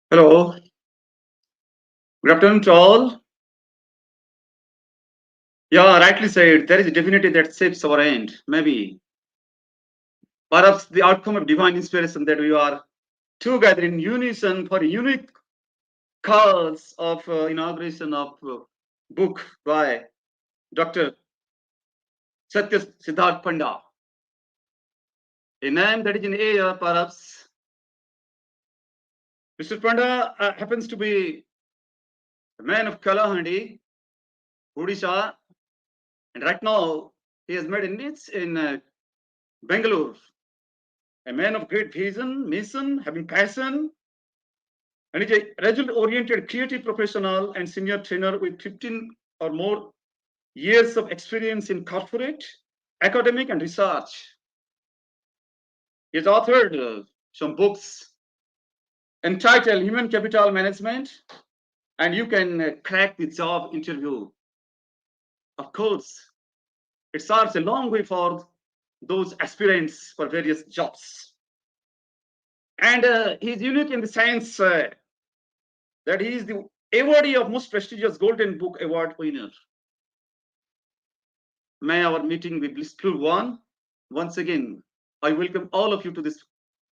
Hello, good afternoon to all. Yeah, rightly said. There is a divinity that shapes our end. Maybe, perhaps the outcome of divine inspiration that we are together in unison for a unique cause of inauguration of book by Dr. Satya Sidhartha Panda. A name that is in air, perhaps. Mr. Panda happens to be a man of Kalahandi, Odisha, and right now he has made a niche in Bangalore. A man of great vision, mission, having passion, and is a result-oriented creative professional and senior trainer with 15 or more years of experience in corporate, academic, and research. He has authored some books entitled Human Capital Management and You Can Crack the Job Interview. Of course, it starts a long way for those aspirants for various jobs. And he's unique in the sense that he is the awardee of most prestigious Golden Book Award winner. May our meeting be blissful one. Once again, I welcome all of you to this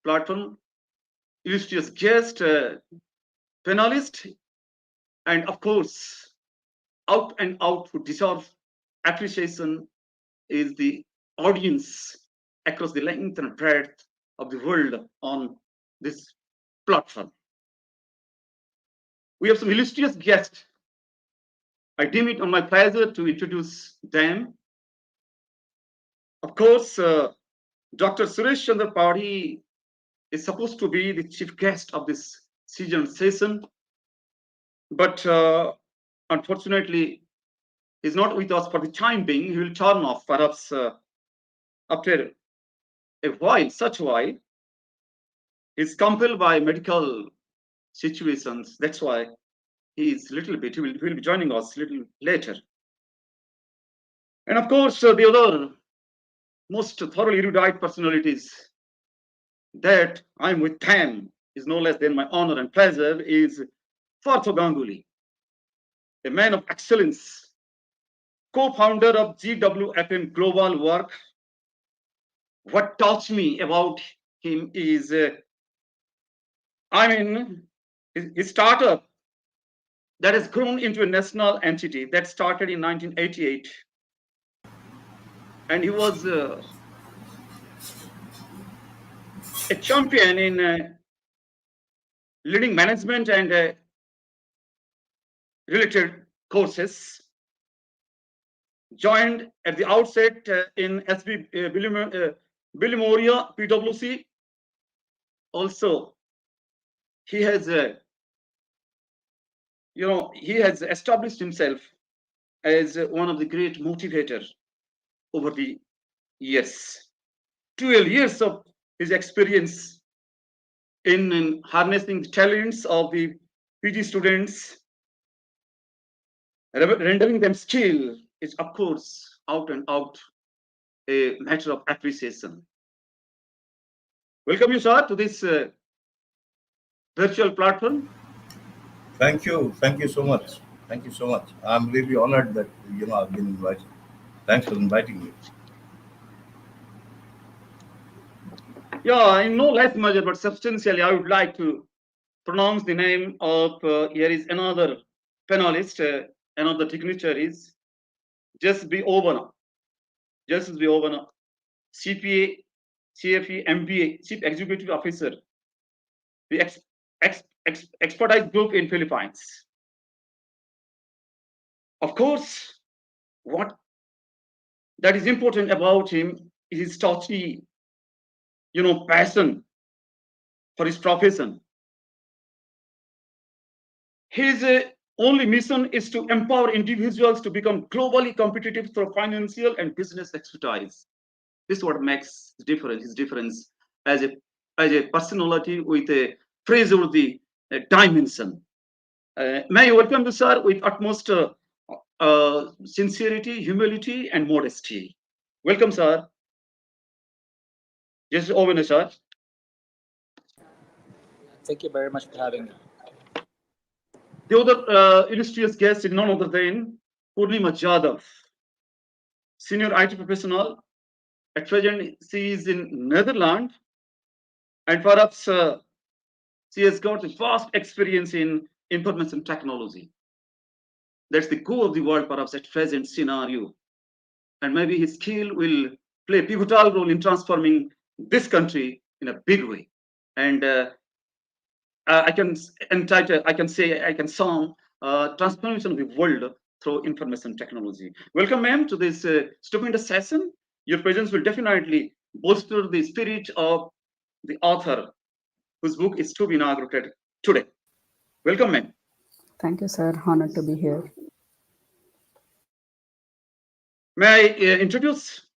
platform, illustrious guest, panelist, and of course, out and out who deserve appreciation is the audience across the length and breadth of the world on this platform. We have some illustrious guests. I deem it on my pleasure to introduce them. Of course, Dr. Suresh Chandra Padi is supposed to be the chief guest of this season session, but unfortunately, he's not with us for the time being. He will turn off perhaps after a while, such a while. He's compelled by medical situations. That's why he will be joining us a little later. And of course, the other most thoroughly erudite personalities that I'm with them is no less than my honor and pleasure is Partho Ganguly, a man of excellence, co-founder of GWFM Global Work. What touched me about him is, his startup that has grown into a national entity that started in 1988. And he was a champion in leading management and related courses. Joined at the outset in SB Bilimoria PwC. Also, he has, he has established himself as one of the great motivators over the years. 12 years of his experience in harnessing the talents of the PG students, rendering them skill is, of course, out and out a matter of appreciation. Welcome you, sir, to this virtual platform. Thank you. Thank you so much. Thank you so much. I'm really honored that I've been invited. Thanks for inviting me. Yeah, in no less measure, but substantially, I would like to pronounce the name of, here is another panelist, another dignitaries, Just be Obana. Just be Obana, CPA, CFE, MBA, Chief Executive Officer, the expertise group in Philippines. Of course, what that is important about him is his touchy, passion for his profession. His only mission is to empower individuals to become globally competitive through financial and business expertise. This is what makes the difference, his difference as a personality with a praiseworthy dimension. May I welcome you, sir, with utmost sincerity, humility, and modesty. Welcome, sir. Just over, sir. Thank you very much for having me. The other illustrious guest is none other than Purnima Jadhav, senior IT professional. At present, she is in Netherlands, and perhaps she has got a vast experience in information technology. That's the core of the world, perhaps at present scenario. And maybe his skill will play a pivotal role in transforming this country in a big way. And I can entitle, I can say, I can song transformation of the world through information technology. Welcome, ma'am, to this stupendous session. Your presence will definitely bolster the spirit of the author whose book is to be inaugurated today. Welcome, ma'am. Thank you, sir. Honored to be here. May I introduce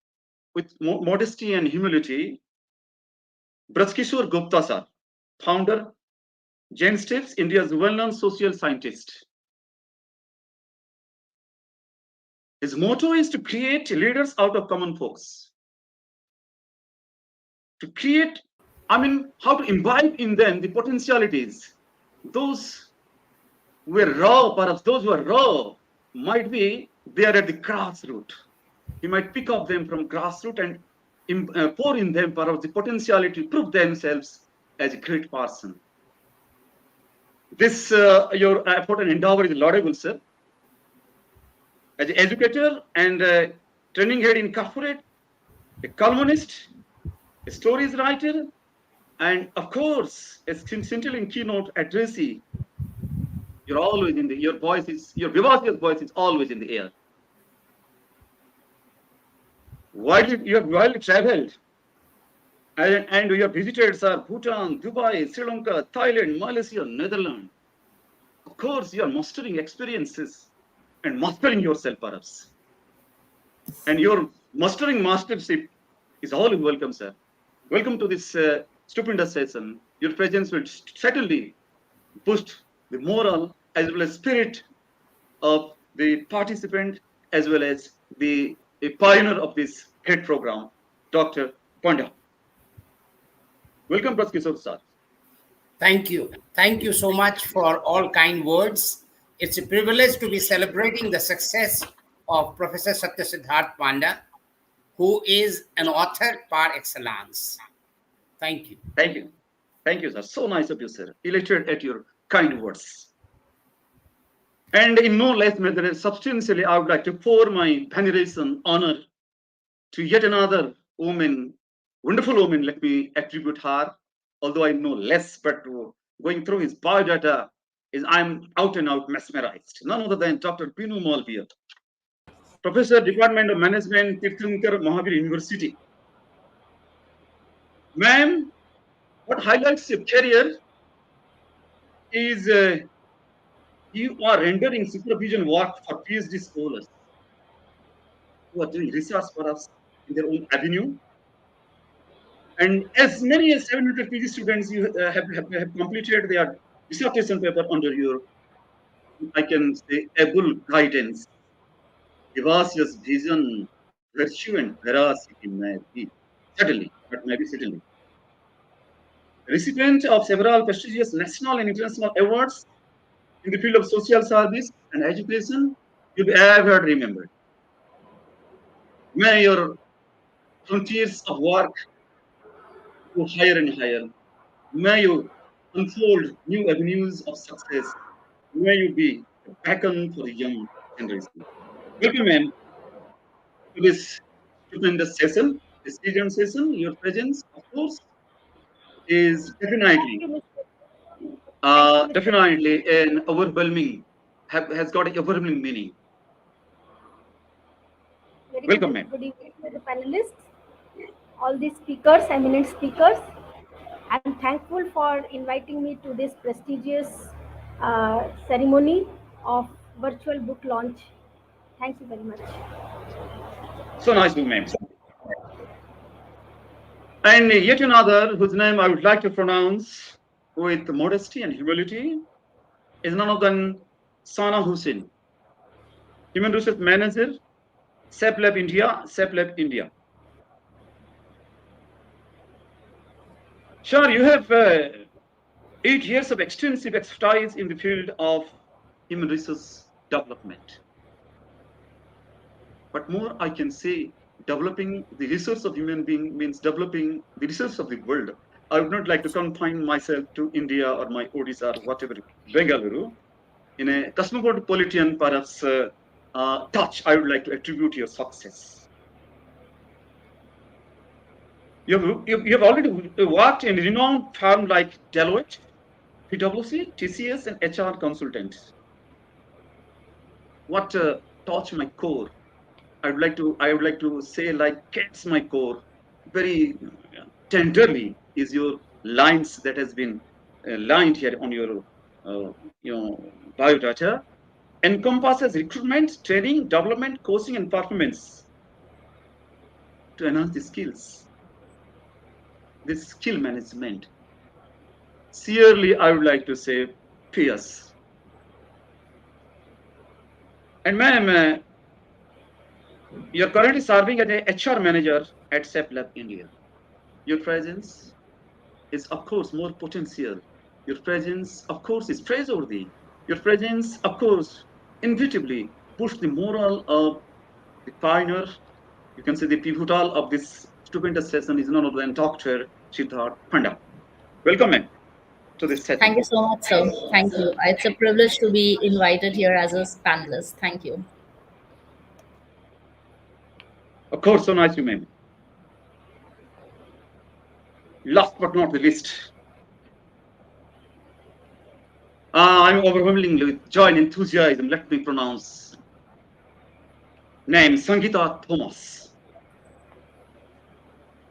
with modesty and humility Brajkishore Gupta sir, founder, Jain Steps, India's well-known social scientist. His motto is to create leaders out of common folks. To create, how to imbibe in them the potentialities. Those who were raw, perhaps those who are raw, might be there at the grassroots. He might pick up them from grassroots and pour in them perhaps the potentiality to prove themselves as a great person. This, your effort and endeavor is laudable, sir. As an educator and a training head in corporate, a columnist, a stories writer, and of course, a scintillating keynote addressee. You're always in the, your vivacious voice is always in the air. You have widely traveled, and your visitors are Bhutan, Dubai, Sri Lanka, Thailand, Malaysia, Netherlands. Of course, you are mastering experiences and mastering yourself, perhaps. And your mastering mastership is always welcome, sir. Welcome to this stupendous session. Your presence will certainly boost the moral as well as spirit of the participant as well as the pioneer of this great program, Dr. Panda. Welcome, Brajkishore sir. Thank you. Thank you so much for all kind words. It's a privilege to be celebrating the success of Professor Satya Sidhartha Panda, who is an author par excellence. Thank you. Thank you. Thank you, sir. So nice of you, sir. Elated at your kind words. And in no less manner, substantially, I would like to pour my veneration, honor to yet another woman, wonderful woman, let me attribute her, although I know less, but going through his biodata, I'm out and out mesmerized. None other than Dr. Pinu Malviya, Professor, Department of Management, Tirthankar Mahavir University. Ma'am, what highlights your career is you are rendering supervision work for PhD scholars who are doing research perhaps in their own avenue. And as many as 700 PhD students you have completed their dissertation paper under your, I can say, able guidance, vivacious vision, virtue, and veracity, maybe, certainly, but maybe certainly. Recipient of several prestigious national and international awards in the field of social service and education, you'll be ever remembered. May your frontiers of work go higher and higher. May you unfold new avenues of success. May you be a beacon for the young generation. Welcome, ma'am, to this stupendous session, this season session. Your presence, of course, is Thank you, Mr. definitely an overwhelming, has got an overwhelming meaning. Very Welcome, ma'am. good evening to the panelists, all the speakers, eminent speakers. I'm thankful for inviting me to this prestigious ceremony of virtual book launch. Thank you very much. So nice to meet you, ma'am. And yet another whose name I would like to pronounce with modesty and humility is none other than Sana Hussain, Human Resource Manager, SAP India. Sure, you have 8 years of extensive expertise in the field of human resource development. But more, I can say developing the resource of human being means developing the resource of the world. I would not like to confine myself to India or my Odisha or whatever, Bengaluru. In a cosmopolitan, perhaps, touch, I would like to attribute your success. You have already worked in a renowned firm like Deloitte, PwC, TCS, and HR consultants. What touched my core? I would like to say, like, gets my core very tenderly is your lines that has been lined here on your biodata, encompasses recruitment, training, development, coaching, and performance to enhance the skills. This skill management. Sincerely, I would like to say, fierce. And ma'am, you're currently serving as a HR manager at SEP Lab India. Your presence is, of course, more potential. Your presence, of course, is praiseworthy. Your presence, of course, inevitably push the moral of the pioneer. You can say the pivotal of this stupendous session is none other than Dr. Sidhartha Panda. Welcome, ma'am, to this Thank session. you so much, sir. Thank you. It's a privilege to be invited here as a panelist. Thank you. Of course, so nice you, ma'am. Last but not the least, I'm overwhelmingly with joy and enthusiasm. Let me pronounce name Sangeeta Thomas,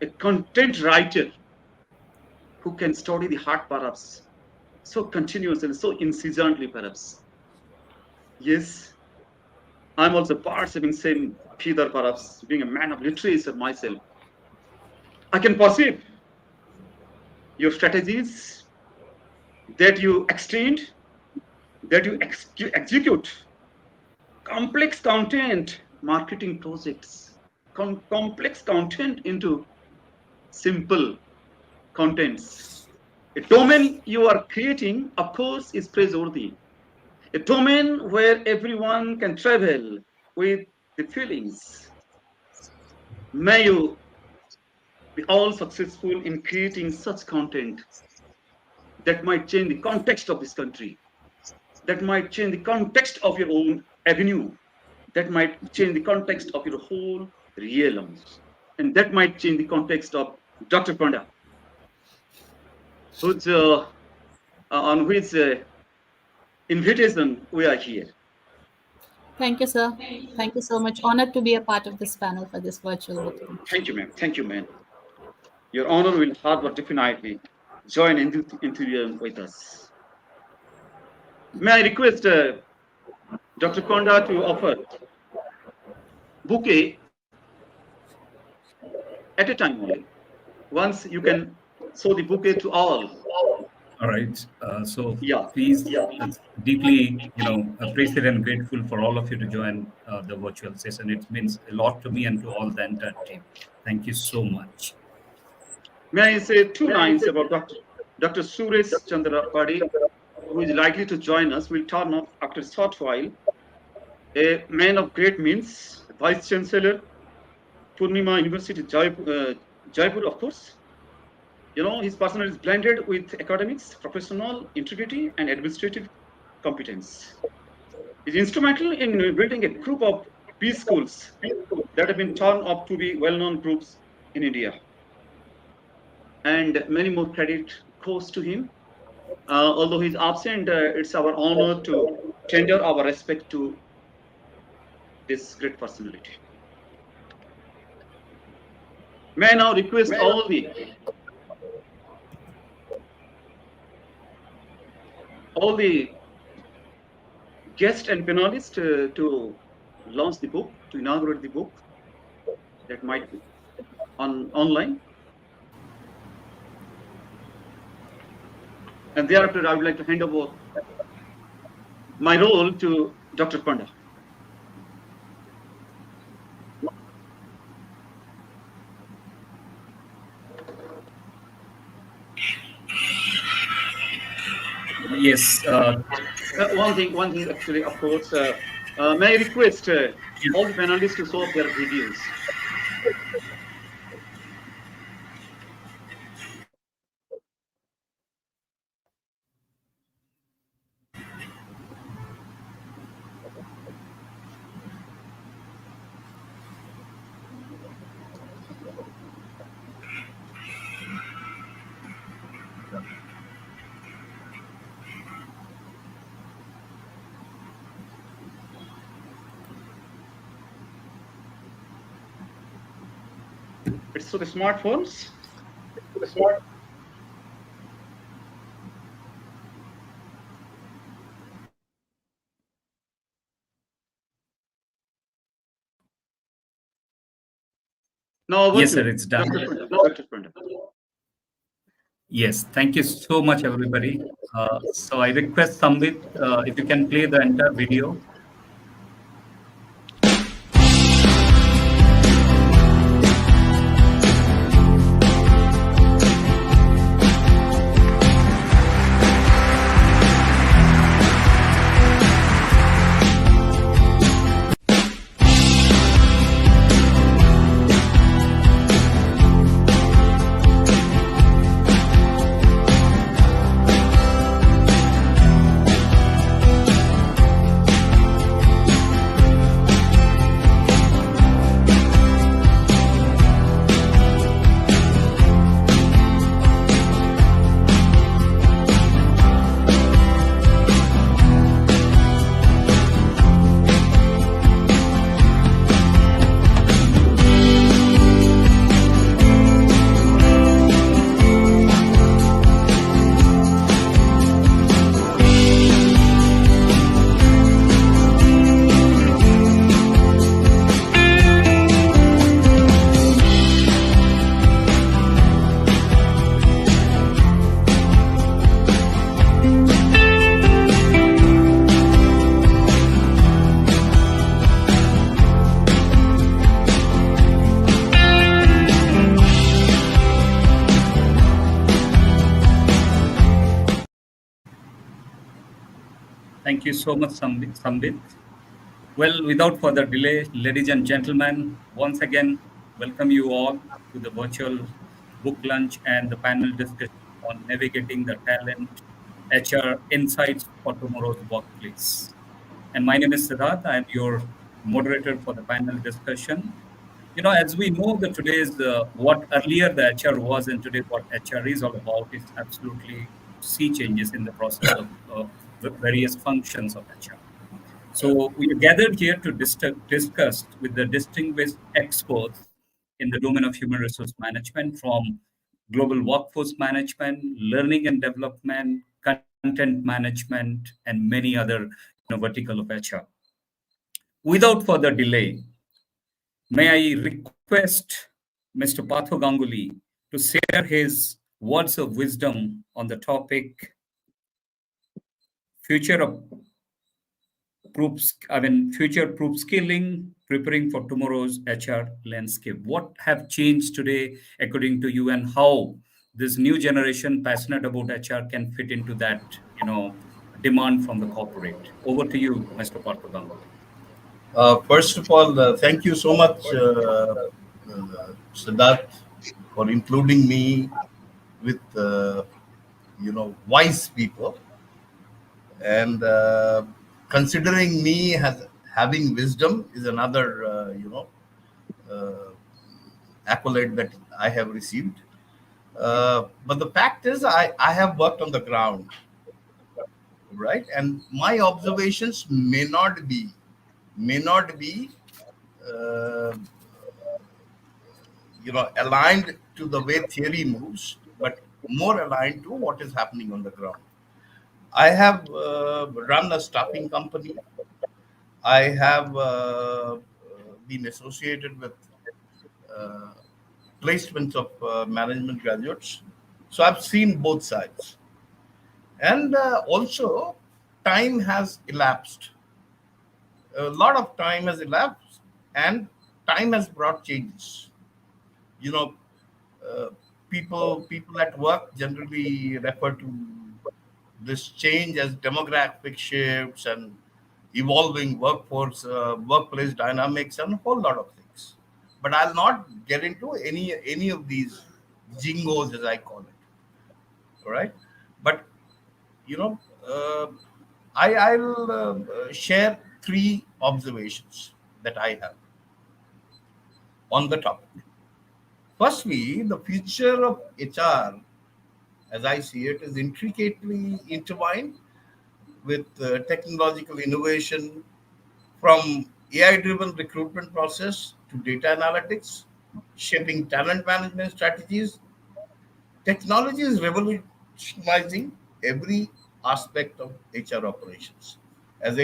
a content writer who can study the heart, perhaps so continuous and so incessantly, perhaps. Yes, I'm also perceiving same feather, perhaps being a man of literature myself. I can perceive your strategies that you extend, that you execute complex content marketing projects, complex content into simple contents. A domain you are creating, of course, is praiseworthy. A domain where everyone can travel with the feelings. May you be all successful in creating such content that might change the context of this country, that might change the context of your own avenue, that might change the context of your whole realms, and that might change the context of Dr. Panda, who's, on which invitation we are here. Thank you, sir. Thank you so much. Honored to be a part of this panel for this virtual booking. Thank you, ma'am. Thank you, ma'am. Your honor will harbor definitely join enthusiasm with us. May I request Dr. Panda to offer bouquet at a time only. Once you can show the bouquet to all. All right. So Yeah. please, deeply, appreciated and grateful for all of you to join the virtual session. It means a lot to me and to all the entire team. Thank you so much. May I say two lines about Dr. Suresh Chandra Padi, who is likely to join us, will turn up after a short while. A man of great means, Vice Chancellor, Purnima University, Jaipur, of course. His personality is blended with academics, professional integrity, and administrative competence. He's instrumental in building a group of B schools that have been turned up to be well-known groups in India. And many more credit goes to him. Although he's absent, it's our honor to tender our respect to this great personality. May I now request all the guests and panelists to launch the book, to inaugurate the book that might be online. And thereafter, I would like to hand over my role to Dr. Panda. Yes. One thing actually, of course, may I request all the panelists to show up their videos. It's through the smartphones. No, over Yes, to sir, it's done. Dr. Panda. Yes, thank you so much, everybody. So I request Sambit, if you can play the entire video. Thank you so much, Sambit. Well, without further delay, ladies and gentlemen, once again, welcome you all to the virtual book lunch and the panel discussion on navigating the talent HR insights for tomorrow's workplace. And my name is Siddharth. I am your moderator for the panel discussion. As we know, that today's what earlier the HR was and today what HR is all about is absolutely sea changes in the process of the various functions of HR. So we are gathered here to discuss with the distinguished experts in the domain of human resource management from global workforce management, learning and development, content management, and many other vertical of HR. Without further delay, may I request Mr. Patho Ganguly to share his words of wisdom on the topic future of future proof skilling, preparing for tomorrow's HR landscape. What have changed today, according to you, and how this new generation passionate about HR can fit into that, demand from the corporate? Over to you, Mr. Partha Ganguly. First of all, thank you so much, Siddharth, for including me with wise people, and considering me as having wisdom is another accolade that I have received. But the fact is, I have worked on the ground, right? And my observations may not be uh, aligned to the way theory moves, but more aligned to what is happening on the ground. I have run a staffing company. I have been associated with uh, placements of management graduates. So I've seen both sides. And also, time has elapsed. A lot of time has elapsed, and time has brought changes. You know, uh, people at work generally refer to this change as demographic shifts and evolving workplace dynamics, and a whole lot of things. But I'll not get into any of these jingos, as I call it. All right, but you know, uh, I'll share three observations that I have on the topic. Firstly, the future of HR, as I see it, is intricately intertwined with technological innovation, from AI-driven recruitment process to data analytics, shaping talent management strategies. Technology is revolutionizing every aspect of HR operations. As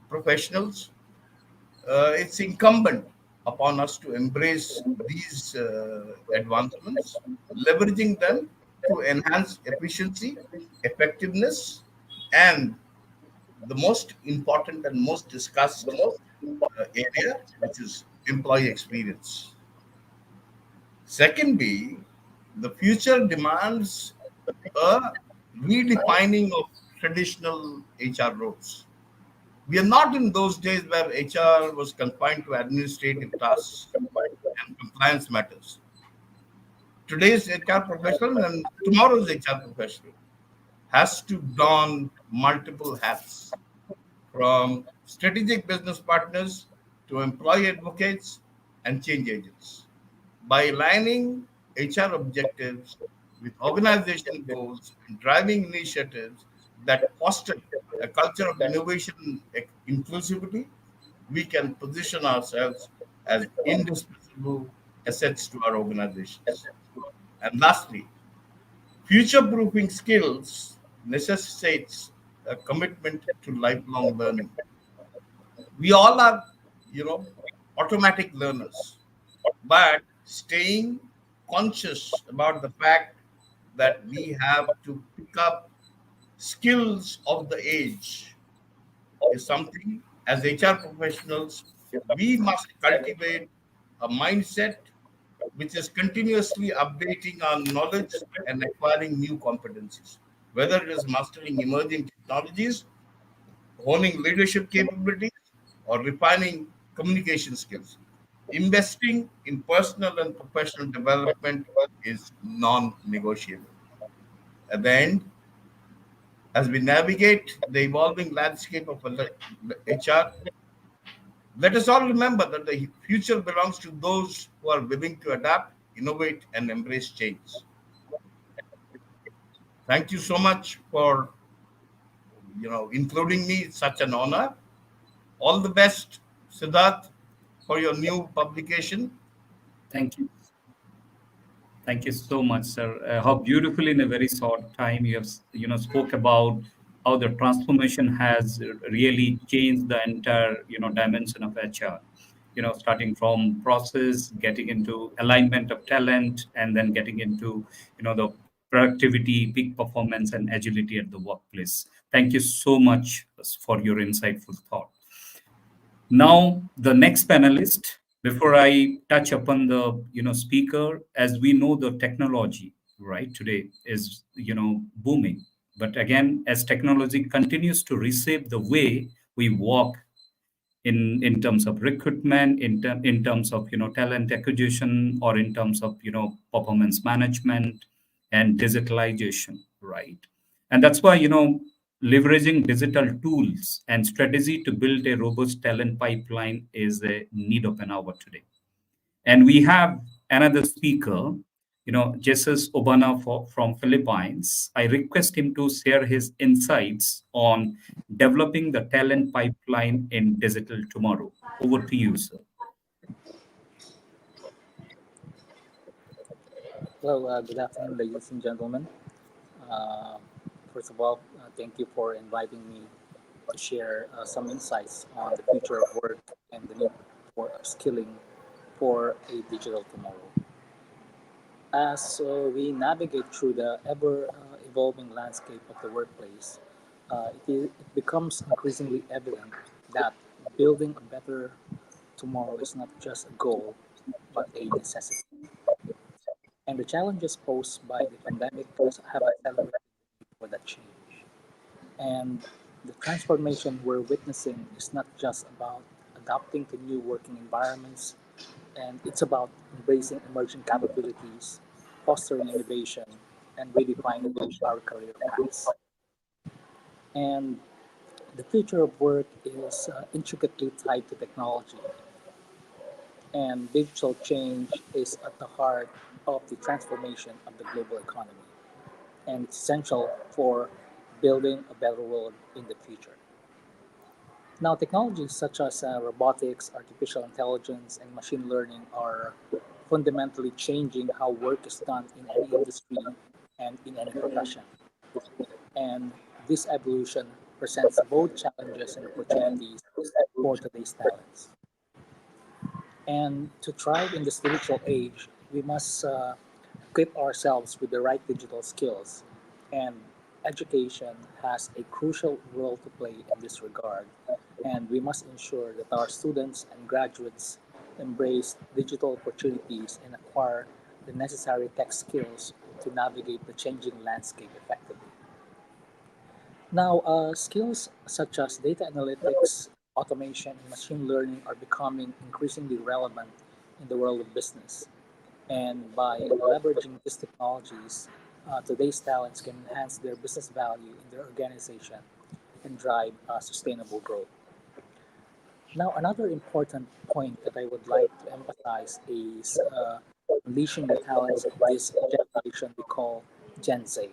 professionals, it's incumbent upon us to embrace these advancements, leveraging them to enhance efficiency, effectiveness, and the most important and most discussed area, which is employee experience. Secondly, the future demands a redefining of traditional HR roles. We are not in those days where HR was confined to administrative tasks and compliance matters. Today's HR professional and tomorrow's HR professional has to don multiple hats, from strategic business partners to employee advocates and change agents. By aligning HR objectives with organization goals and driving initiatives that foster a culture of innovation and inclusivity, we can position ourselves as indispensable assets to our organizations. And lastly, future proofing skills necessitates a commitment to lifelong learning. We all are, you know, automatic learners, but staying conscious about the fact that we have to pick up skills of the age is something, as HR professionals, we must cultivate a mindset which is continuously updating our knowledge and acquiring new competencies, whether it is mastering emerging technologies, honing leadership capabilities, or refining communication skills. Investing in personal and professional development is non negotiable. At the end, as we navigate the evolving landscape of HR, let us all remember that the future belongs to those who are willing to adapt, innovate, and embrace change. Thank you so much for including me. It's such an honor. All the best, Siddharth, for your new publication. Thank you. Thank you so much, sir. How beautifully, in a very short time, you have spoke about how the transformation has really changed the entire dimension of HR. Starting from process, getting into alignment of talent, and then getting into the productivity, peak performance, and agility at the workplace. Thank you so much for your insightful thought. Now, the next panelist, before I touch upon the speaker, as we know, the technology right today is booming. But again, as technology continues to reshape the way we work in terms of recruitment, in terms of talent acquisition, or in terms of performance management and digitalization, right? And that's why leveraging digital tools and strategy to build a robust talent pipeline is a need of an hour today. And we have another speaker, Jesus Obana from Philippines. I request him to share his insights on developing the talent pipeline in digital tomorrow. Over to you, sir. Hello, good afternoon, ladies and gentlemen. Uh, First of all, thank you for inviting me to share some insights on the future of work and the need for skilling for a digital tomorrow. As we navigate through the ever evolving landscape of the workplace, it becomes increasingly evident that building a better tomorrow is not just a goal, but a necessity. And the challenges posed by the pandemic have accelerated for that change. And the transformation we're witnessing is not just about adapting to new working environments, and it's about embracing emerging capabilities, fostering innovation, and redefining our career paths. And the future of work is intricately tied to technology, and digital change is at the heart of the transformation of the global economy, and it's essential for building a better world in the future. Now, technologies such as robotics, artificial intelligence, and machine learning are fundamentally changing how work is done in any industry and in any profession. And this evolution presents both challenges and opportunities for today's talents. And to thrive in this digital age, we must equip ourselves with the right digital skills. And education has a crucial role to play in this regard. And we must ensure that our students and graduates embrace digital opportunities and acquire the necessary tech skills to navigate the changing landscape effectively. Now, skills such as data analytics, automation, and machine learning are becoming increasingly relevant in the world of business. And by leveraging these technologies, today's talents can enhance their business value in their organization and drive sustainable growth. Now, another important point that I would like to emphasize is unleashing the talents of this generation we call Gen Z.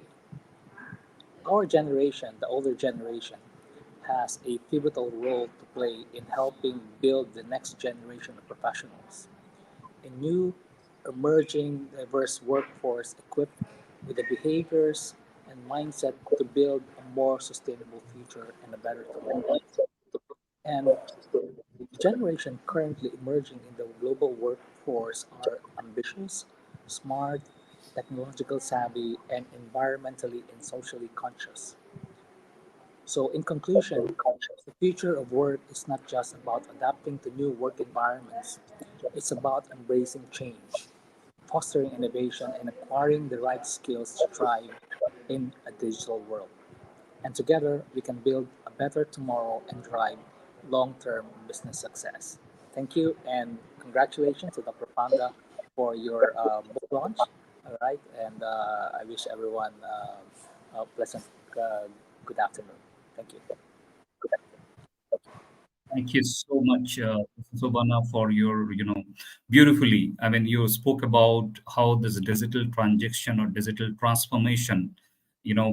Our generation, the older generation, has a pivotal role to play in helping build the next generation of professionals. A new, emerging, diverse workforce equipped with the behaviors and mindset to build a more sustainable future and a better tomorrow. And the generation currently emerging in the global workforce are ambitious, smart, technological savvy, and environmentally and socially conscious. So, in conclusion, the future of work is not just about adapting to new work environments, it's about embracing change, fostering innovation, and acquiring the right skills to thrive in a digital world. And together, we can build a better tomorrow and drive long term business success. Thank you, and congratulations to Dr. Panda for your book launch. All right, and I wish everyone a pleasant good afternoon. Thank you. Thank you so much, Professor Bana, for your, beautifully. I mean, you spoke about how this digital transaction or digital transformation,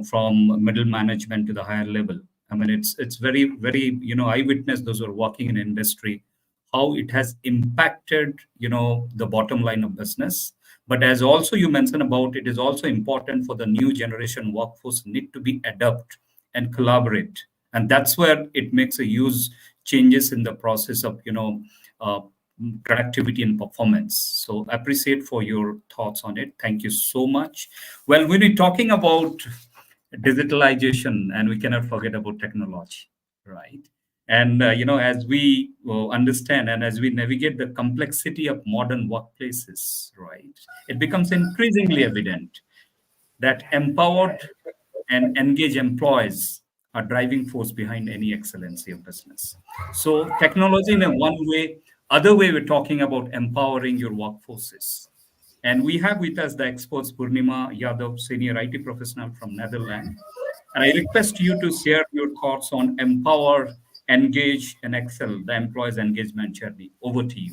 from middle management to the higher level. I mean, it's very, very, I witnessed those who are working in industry, how it has impacted, the bottom line of business. But as also you mentioned about, it is also important for the new generation workforce need to be adapt and collaborate, and that's where it makes a huge changes in the process of uh, productivity and performance. So appreciate for your thoughts on it. Thank you so much. Well, when we're talking about digitalization, and we cannot forget about technology, right? And as we understand and as we navigate the complexity of modern workplaces, right, it becomes increasingly evident that empowered and engaged employees are driving force behind any excellency of business. So technology in a one way, other way we're talking about empowering your workforces. And we have with us the experts Purnima Yadav, senior IT professional from Netherlands. And I request you to share your thoughts on empower, engage, and excel the employees' engagement journey. Over to you.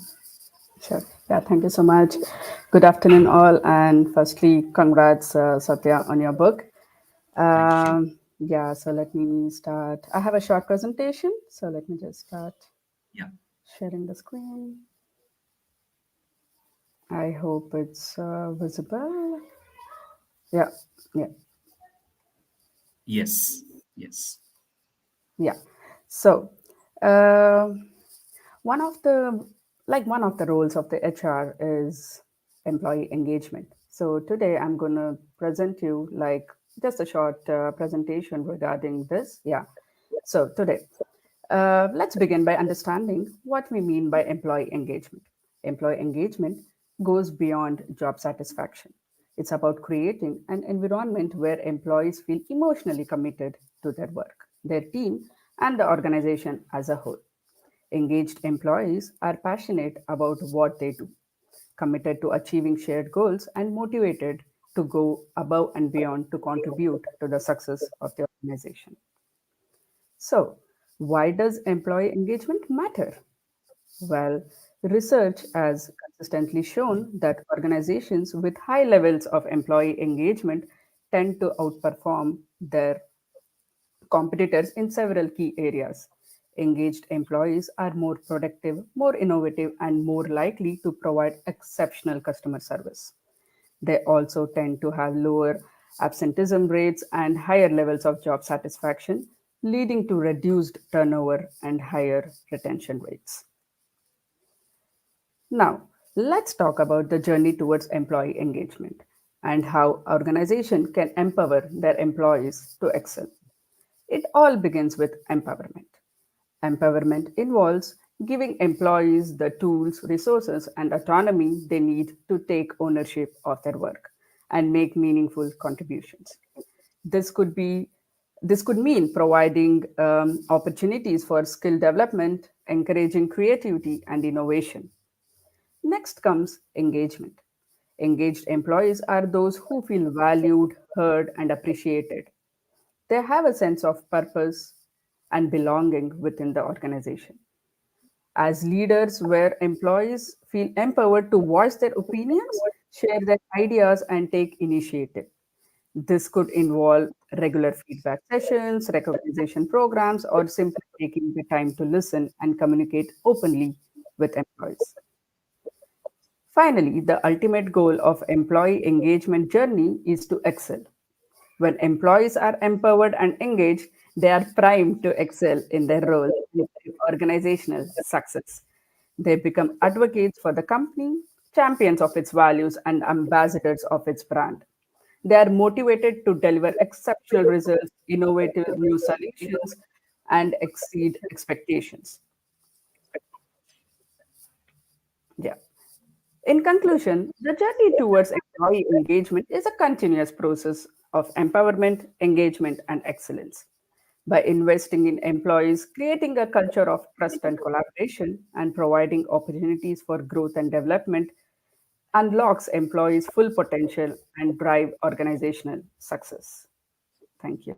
Sure. Yeah, thank you so much. Good afternoon, all. And firstly, congrats, Satya, on your book. Thank you. Yeah, so let me start. I have a short presentation, so let me just start Yeah. sharing the screen. I hope it's visible. Yeah, yeah, Yes. Yes. yeah. So, one of the one of the roles of the HR is employee engagement. So today I'm going to present you just a short presentation regarding this. Yeah. So today, let's begin by understanding what we mean by employee engagement. Employee engagement goes beyond job satisfaction. It's about creating an environment where employees feel emotionally committed to their work. their team, and the organization as a whole. Engaged employees are passionate about what they do, committed to achieving shared goals, and motivated to go above and beyond to contribute to the success of the organization. So, why does employee engagement matter? Well, research has consistently shown that organizations with high levels of employee engagement tend to outperform their competitors in several key areas. Engaged employees are more productive, more innovative, and more likely to provide exceptional customer service. They also tend to have lower absenteeism rates and higher levels of job satisfaction, leading to reduced turnover and higher retention rates. Now, let's talk about the journey towards employee engagement and how organization can empower their employees to excel. It all begins with empowerment. Empowerment involves giving employees the tools, resources, and autonomy they need to take ownership of their work and make meaningful contributions. This could be this could mean providing opportunities for skill development, encouraging creativity and innovation. Next comes engagement. Engaged employees are those who feel valued, heard, and appreciated. They have a sense of purpose and belonging within the organization. As leaders, where employees feel empowered to voice their opinions, share their ideas, and take initiative. This could involve regular feedback sessions, recognition programs, or simply taking the time to listen and communicate openly with employees. Finally, the ultimate goal of employee engagement journey is to excel. When employees are empowered and engaged, they are primed to excel in their role in organizational success. They become advocates for the company, champions of its values, and ambassadors of its brand. They are motivated to deliver exceptional results, innovative new solutions, and exceed expectations. Yeah. In conclusion, the journey towards employee engagement is a continuous process of empowerment, engagement, and excellence. By investing in employees, creating a culture of trust and collaboration, and providing opportunities for growth and development, unlocks employees' full potential and drive organizational success. Thank you.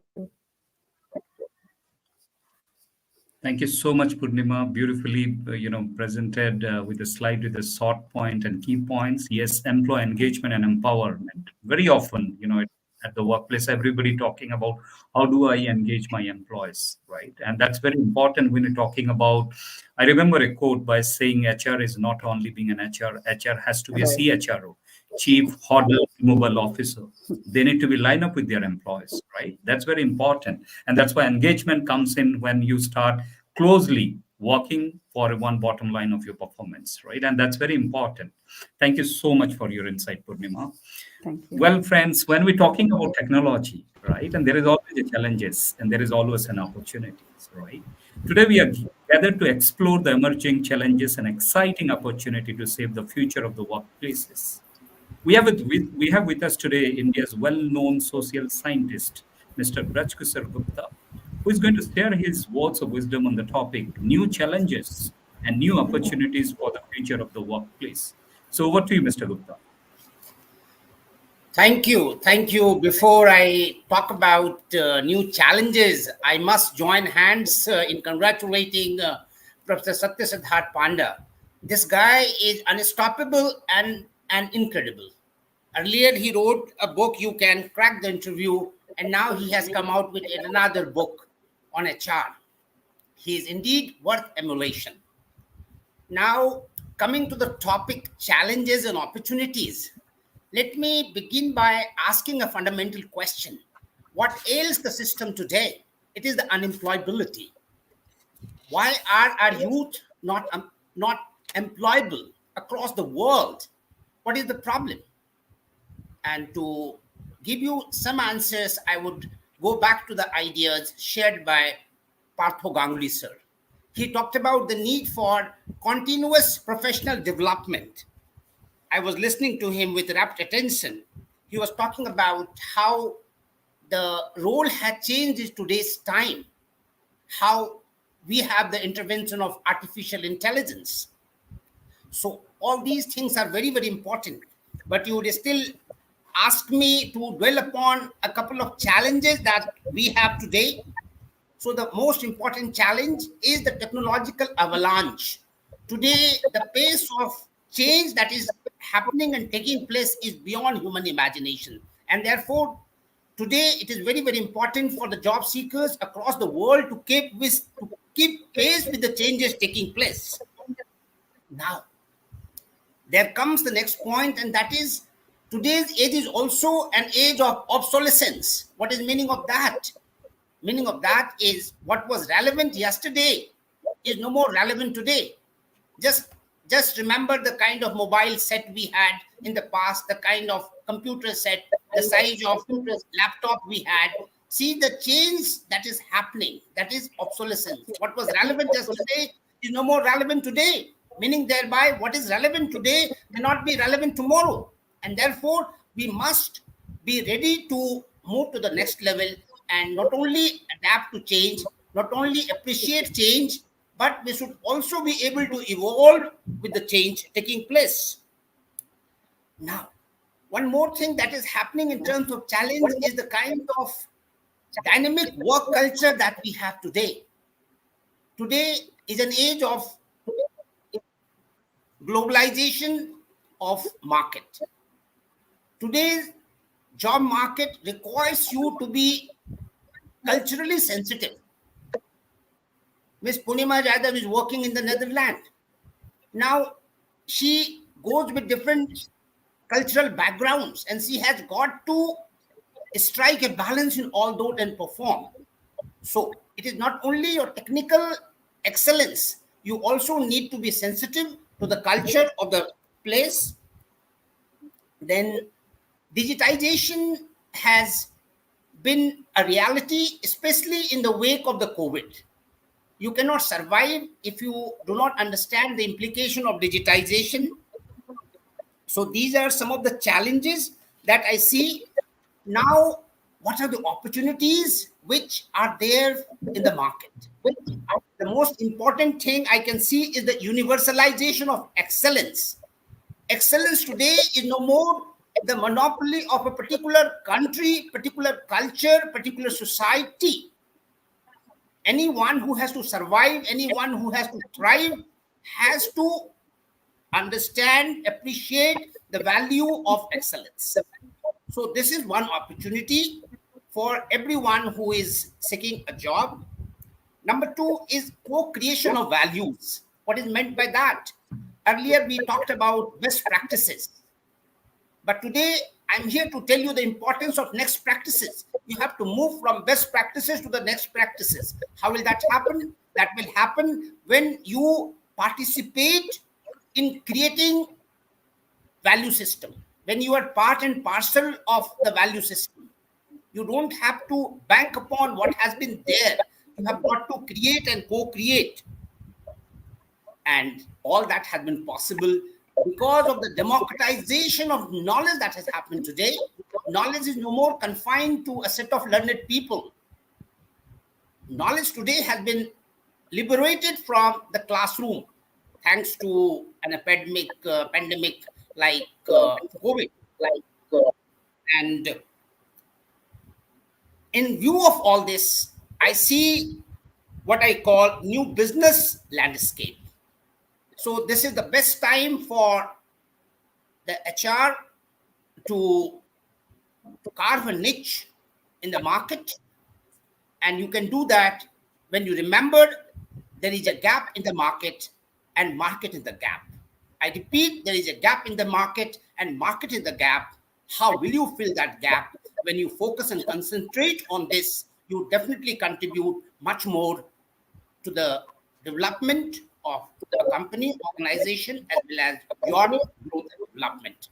Thank you so much, Purnima. Beautifully, presented with a slide with a short point and key points. Yes, employee engagement and empowerment. Very often, at the workplace, everybody talking about how do I engage my employees, right? And that's very important when you're talking about. I remember a quote by saying HR is not only being an HR. HR has to be a Right. CHRO, Chief Hurdle Removal Officer. They need to be lined up with their employees, right? That's very important. And that's why engagement comes in when you start closely working for one bottom line of your performance, right? And that's very important. Thank you so much for your insight, Purnima. Thank you. Well, friends, when we're talking about technology, right, and there is always a challenges and there is always an opportunities, right? Today we are gathered to explore the emerging challenges and exciting opportunity to save the future of the workplaces. We have with us today India's well-known social scientist, Mr. Rajkusar Gupta, who is going to share his words of wisdom on the topic new challenges and new opportunities for the future of the workplace. So over to you, Mr. Gupta. Thank you. Thank you. Before I talk about new challenges, I must join hands in congratulating Professor Satya Sidhartha Panda. This guy is unstoppable and incredible. Earlier, he wrote a book, You Can Crack the Interview, and now he has come out with another book on HR. He is indeed worth emulation. Now, coming to the topic challenges and opportunities, let me begin by asking a fundamental question. What ails the system today? It is the unemployability. Why are our youth not employable across the world? What is the problem? And to give you some answers, I would go back to the ideas shared by Partho Ganguly sir. He talked about the need for continuous professional development. I was listening to him with rapt attention. He was talking about how the role had changed in today's time. how we have the intervention of artificial intelligence. So all these things are very, very important. But you would still ask me to dwell upon a couple of challenges that we have today. So the most important challenge is the technological avalanche. Today, the pace of change that is happening and taking place is beyond human imagination. And therefore, today it is very, very important for the job seekers across the world to keep pace with the changes taking place. Now, there comes the next point, and that is today's age is also an age of obsolescence. What is meaning of that? Meaning of that is what was relevant yesterday is no more relevant today. Just remember the kind of mobile set we had in the past, the kind of computer set, the size of laptop we had. See the change that is happening. That is obsolescence. What was relevant yesterday is no more relevant today. Meaning thereby what is relevant today may not be relevant tomorrow. And therefore we must be ready to move to the next level and not only adapt to change, not only appreciate change, but we should also be able to evolve with the change taking place. Now, one more thing that is happening in terms of challenge is the kind of dynamic work culture that we have today. Today is an age of globalization of market. Today's job market requires you to be culturally sensitive. Miss Punima Jadhav is working in the Netherlands. Now, she goes with different cultural backgrounds and she has got to strike a balance in all those and perform. So, it is not only your technical excellence, you also need to be sensitive to the culture of the place. Then, digitization has been a reality, especially in the wake of the COVID. You cannot survive if you do not understand the implication of digitization. So these are some of the challenges that I see. Now, what are the opportunities which are there in the market? The most important thing I can see is the universalization of excellence. Excellence today is no more the monopoly of a particular country, particular culture, particular society. Anyone who has to survive, anyone who has to thrive, has to understand, appreciate the value of excellence. So this is one opportunity for everyone who is seeking a job. Number two is co-creation of values. What is meant by that? Earlier we talked about best practices. But today, I'm here to tell you the importance of next practices. You have to move from best practices to the next practices. How will that happen? That will happen when you participate in creating value system. When you are part and parcel of the value system. You don't have to bank upon what has been there. You have got to create and co-create. And all that has been possible because of the democratization of knowledge that has happened today. Knowledge is no more confined to a set of learned people. Knowledge today has been liberated from the classroom thanks to an pandemic like COVID. And in view of all this, I see what I call new business landscape. So this is the best time for the HR to carve a niche in the market. And you can do that when you remember there is a gap in the market and market in the gap. I repeat, there is a gap in the market and market in the gap. How will you fill that gap? When you focus and concentrate on this, you definitely contribute much more to the development of a company, organization, as well as your growth and development.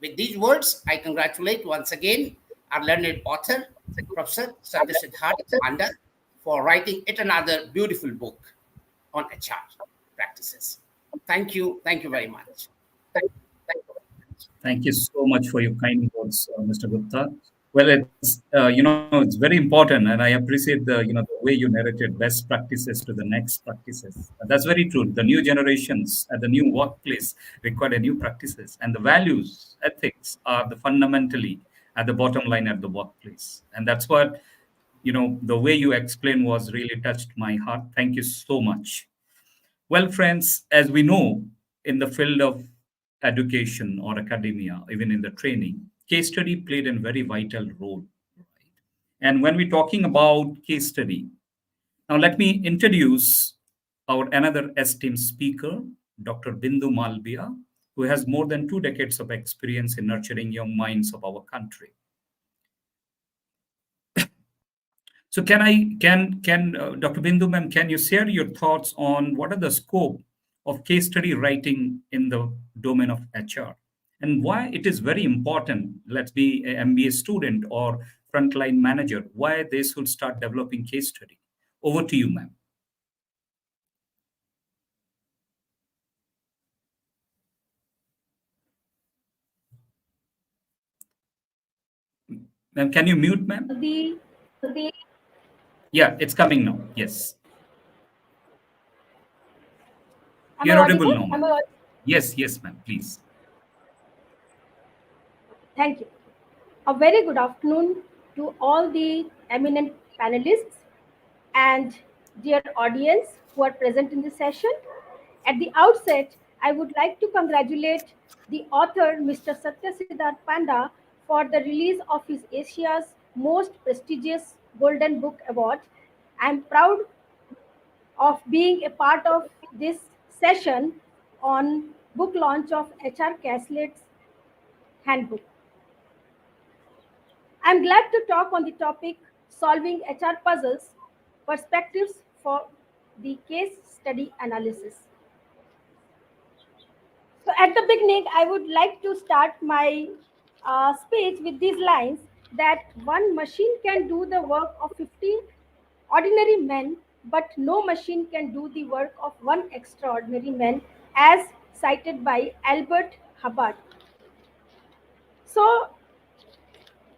With these words, I congratulate once again our learned author, Professor Satya Sidhartha Panda, for writing yet another beautiful book on HR practices. Thank you. Thank you very much. Thank you so much for your kind words, Mr. Gupta. Well, it's very important, and I appreciate the way you narrated best practices to the next practices. That's very true. The new generations at the new workplace require new practices, and the values, ethics are the fundamentally at the bottom line at the workplace, and that's what the way you explained was really touched my heart. Thank you so much. Well, friends, as we know, in the field of education or academia, even in the training, case study played a very vital role. And when we're talking about case study, now let me introduce our another esteemed speaker, Dr. Bindu Malbia, who has more than 2 decades of experience in nurturing young minds of our country. So can Dr. Bindu ma'am, can you share your thoughts on what are the scope of case study writing in the domain of HR and why it is very important? Let's be an MBA student or frontline manager, why they should start developing case study. Over to you, ma'am. Ma'am, can you mute, ma'am? The Yeah, it's coming now. Yes, Am I you're audible audible? now, ma'am. Yes, yes, ma'am. Please. Thank you. A very good afternoon to all the eminent panelists and dear audience who are present in this session. At the outset, I would like to congratulate the author, Mr. Satya Sidhartha Panda, for the release of his Asia's most prestigious Golden Book Award. I'm proud of being a part of this session on book launch of HR Caselets Handbook. I'm glad to talk on the topic solving HR puzzles, perspectives for the case study analysis. So, at the beginning, I would like to start my speech with these lines that one machine can do the work of 50 ordinary men, but no machine can do the work of one extraordinary man, as cited by Albert Hubbard. So,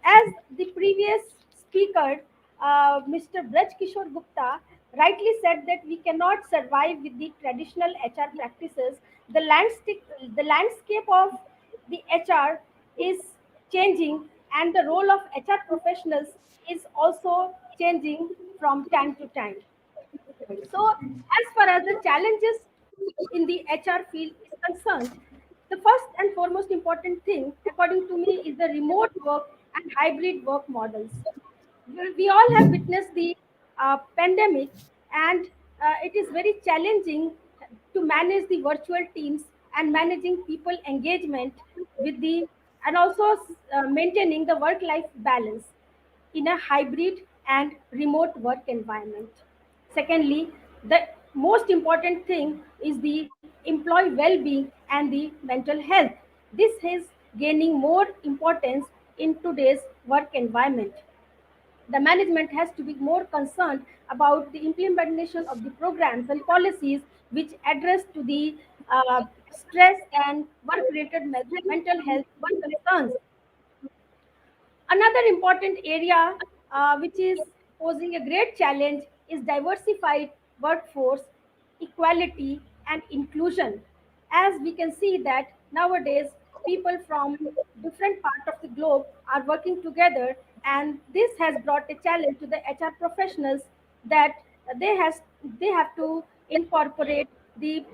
as the previous speaker, Mr. Braj Kishore Gupta, rightly said that we cannot survive with the traditional HR practices. The landscape of the HR is changing, and the role of HR professionals is also changing from time to time. So, as far as the challenges in the HR field is concerned, the first and foremost important thing, according to me, is the remote work and hybrid work models. We all have witnessed the pandemic, and it is very challenging to manage the virtual teams and managing people engagement with the and also maintaining the work life balance in a hybrid and remote work environment. Secondly, the most important thing is the employee well-being and the mental health. This is gaining more importance in today's work environment. The management has to be more concerned about the implementation of the programs and policies which address to the stress and work-related mental health concerns. Another important area which is posing a great challenge is diversified workforce, equality, and inclusion. As we can see that nowadays people from different parts of the globe are working together, and this has brought a challenge to the HR professionals that they has they have to incorporate the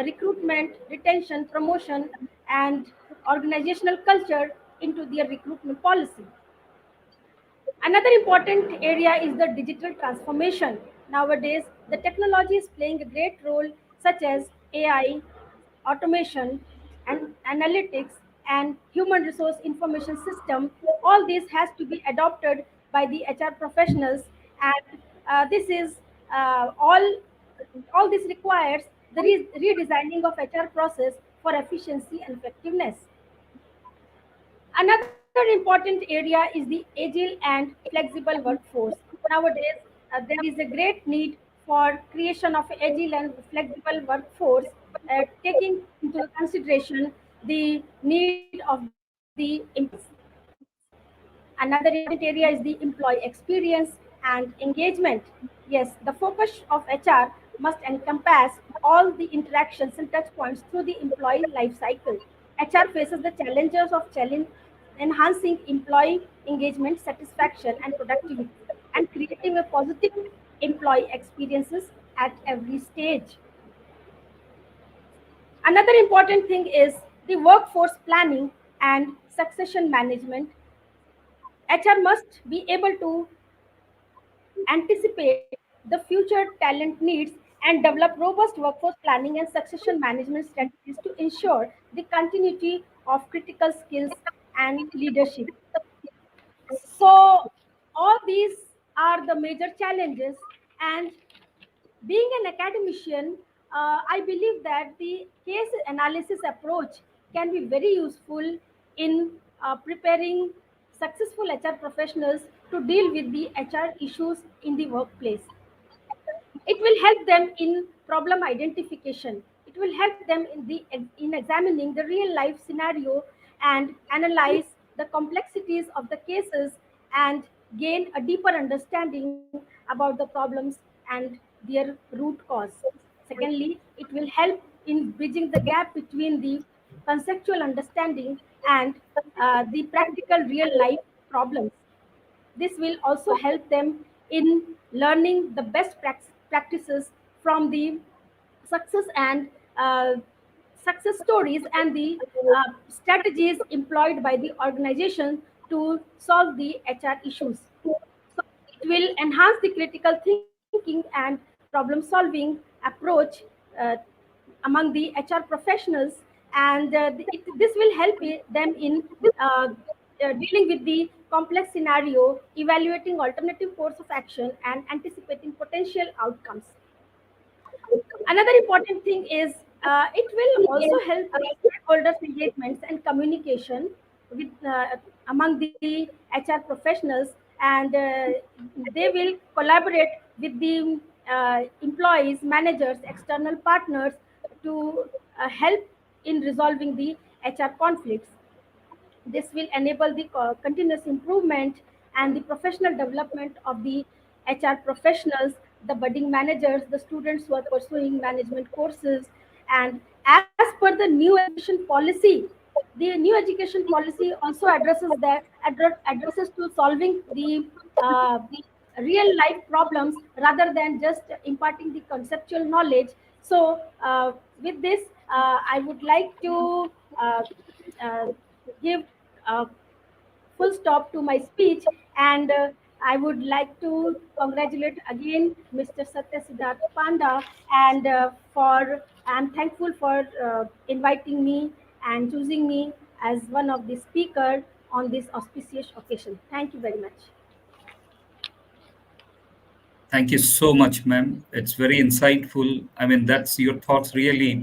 recruitment, retention, promotion, and organizational culture into their recruitment policy. Another important area is the digital transformation. Nowadays, the technology is playing a great role, such as AI, automation, and analytics, and human resource information system. All this has to be adopted by the HR professionals, and this is all this requires the redesigning of HR process for efficiency and effectiveness. Another important area is the agile and flexible workforce. Nowadays, there is a great need for creation of agile and flexible workforce, taking into consideration the need of the employees. Another important area is the employee experience and engagement. Yes, the focus of HR must encompass all the interactions and touch points through the employee life cycle. HR faces the challenges of enhancing employee engagement, satisfaction, and productivity, and creating a positive employee experiences at every stage. Another important thing is the workforce planning and succession management. HR must be able to anticipate the future talent needs and develop robust workforce planning and succession management strategies to ensure the continuity of critical skills and leadership. So, all these are the major challenges, and being an academician, I believe that the case analysis approach can be very useful in preparing successful HR professionals to deal with the HR issues in the workplace. It will help them in problem identification. It will help them in examining the real life scenario and analyze the complexities of the cases and gain a deeper understanding about the problems and their root cause. Secondly, it will help in bridging the gap between the conceptual understanding and the practical real life problems. This will also help them in learning the best practices from the success and uh, success stories and the strategies employed by the organization to solve the HR issues. So it will enhance the critical thinking and problem solving approach uh, among the HR professionals, and this will help them in dealing with the complex scenario, evaluating alternative course of action, and anticipating potential outcomes. Another important thing is it will also help with stakeholders engagements and communication with among the HR professionals, and they will collaborate with the employees, managers, external partners to help in resolving the HR conflicts. This will enable the continuous improvement and the professional development of the HR professionals, the budding managers, the students who are pursuing management courses. And as per the new education policy, the new education policy also addresses addresses to solving the real life problems rather than just imparting the conceptual knowledge. So, with this, I would like to uh, uh, give a full stop to my speech, and I would like to congratulate again Mr. Satya Sidhartha Panda, and I'm thankful for inviting me and choosing me as one of the speakers on this auspicious occasion. Thank you very much. Thank you so much, ma'am. It's very insightful. I mean, that's your thoughts really,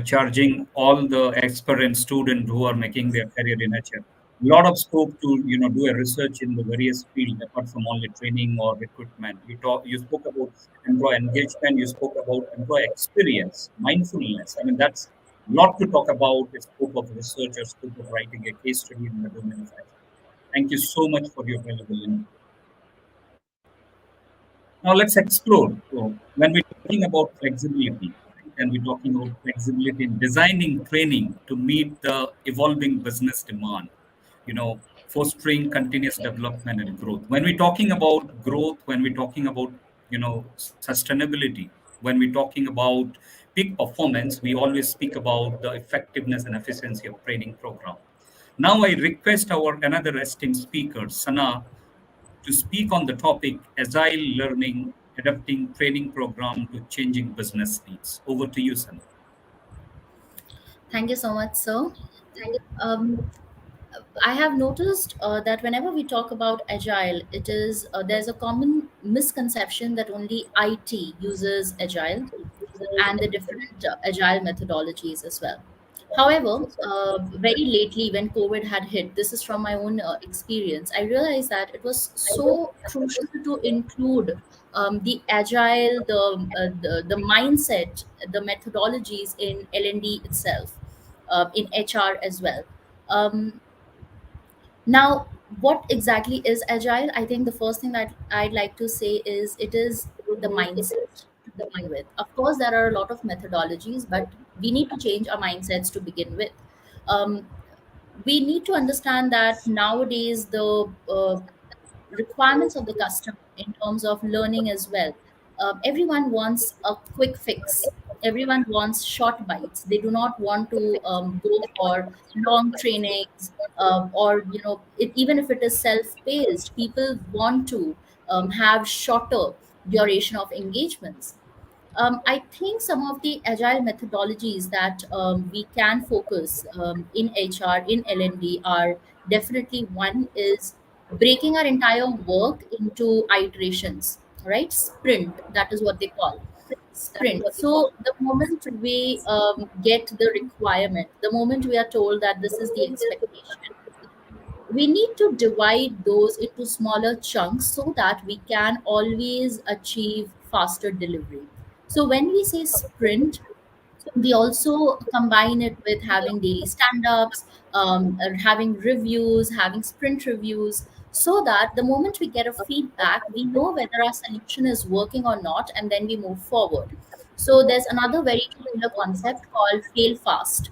charging all the experienced students who are making their career in HR. A lot of scope to, do a research in the various fields apart from only training or recruitment. You spoke about employee engagement. You spoke about employee experience, mindfulness. I mean, that's a lot to talk about. The scope of research or scope of writing a case study in the domain of HR. Thank you so much for your valuable input. Now let's explore. So when we're talking about flexibility, right, and we're talking about flexibility in designing training to meet the evolving business demand, fostering continuous development and growth. When we're talking about growth, when we're talking about, sustainability, when we're talking about peak performance, we always speak about the effectiveness and efficiency of training program. Now I request our another esteemed speaker, Sana, to speak on the topic Agile Learning, Adapting Training Program to Changing Business Needs. Over to you, Sana. Thank you so much, sir. Um, I have noticed that whenever we talk about agile, it is there's a common misconception that only IT uses agile and the different agile methodologies as well. However, very lately when COVID had hit, this is from my own experience, I realized that it was so crucial to include the agile, the mindset, the methodologies in L&D itself, in HR as well. Um, Now, What exactly is agile? I think the first thing that I'd like to say is it is the mindset to begin with. Of course, there are a lot of methodologies, but we need to change our mindsets to begin with. Um, we need to understand that nowadays the requirements of the customer in terms of learning as well. Everyone wants a quick fix. Everyone wants short bites. They do not want to go for long trainings, or even if it is self-paced, people want to have shorter duration of engagements. I think some of the agile methodologies that we can focus in HR, in L&D are definitely, one is breaking our entire work into iterations, right? Sprint, that is what they call sprint. So the moment we get the requirement, the moment we are told that this is the expectation, we need to divide those into smaller chunks so that we can always achieve faster delivery. So when we say sprint, we also combine it with having daily stand-ups, or having reviews, having sprint reviews, so that the moment we get a feedback, we know whether our solution is working or not, and then we move forward. So there's another very popular concept called fail fast.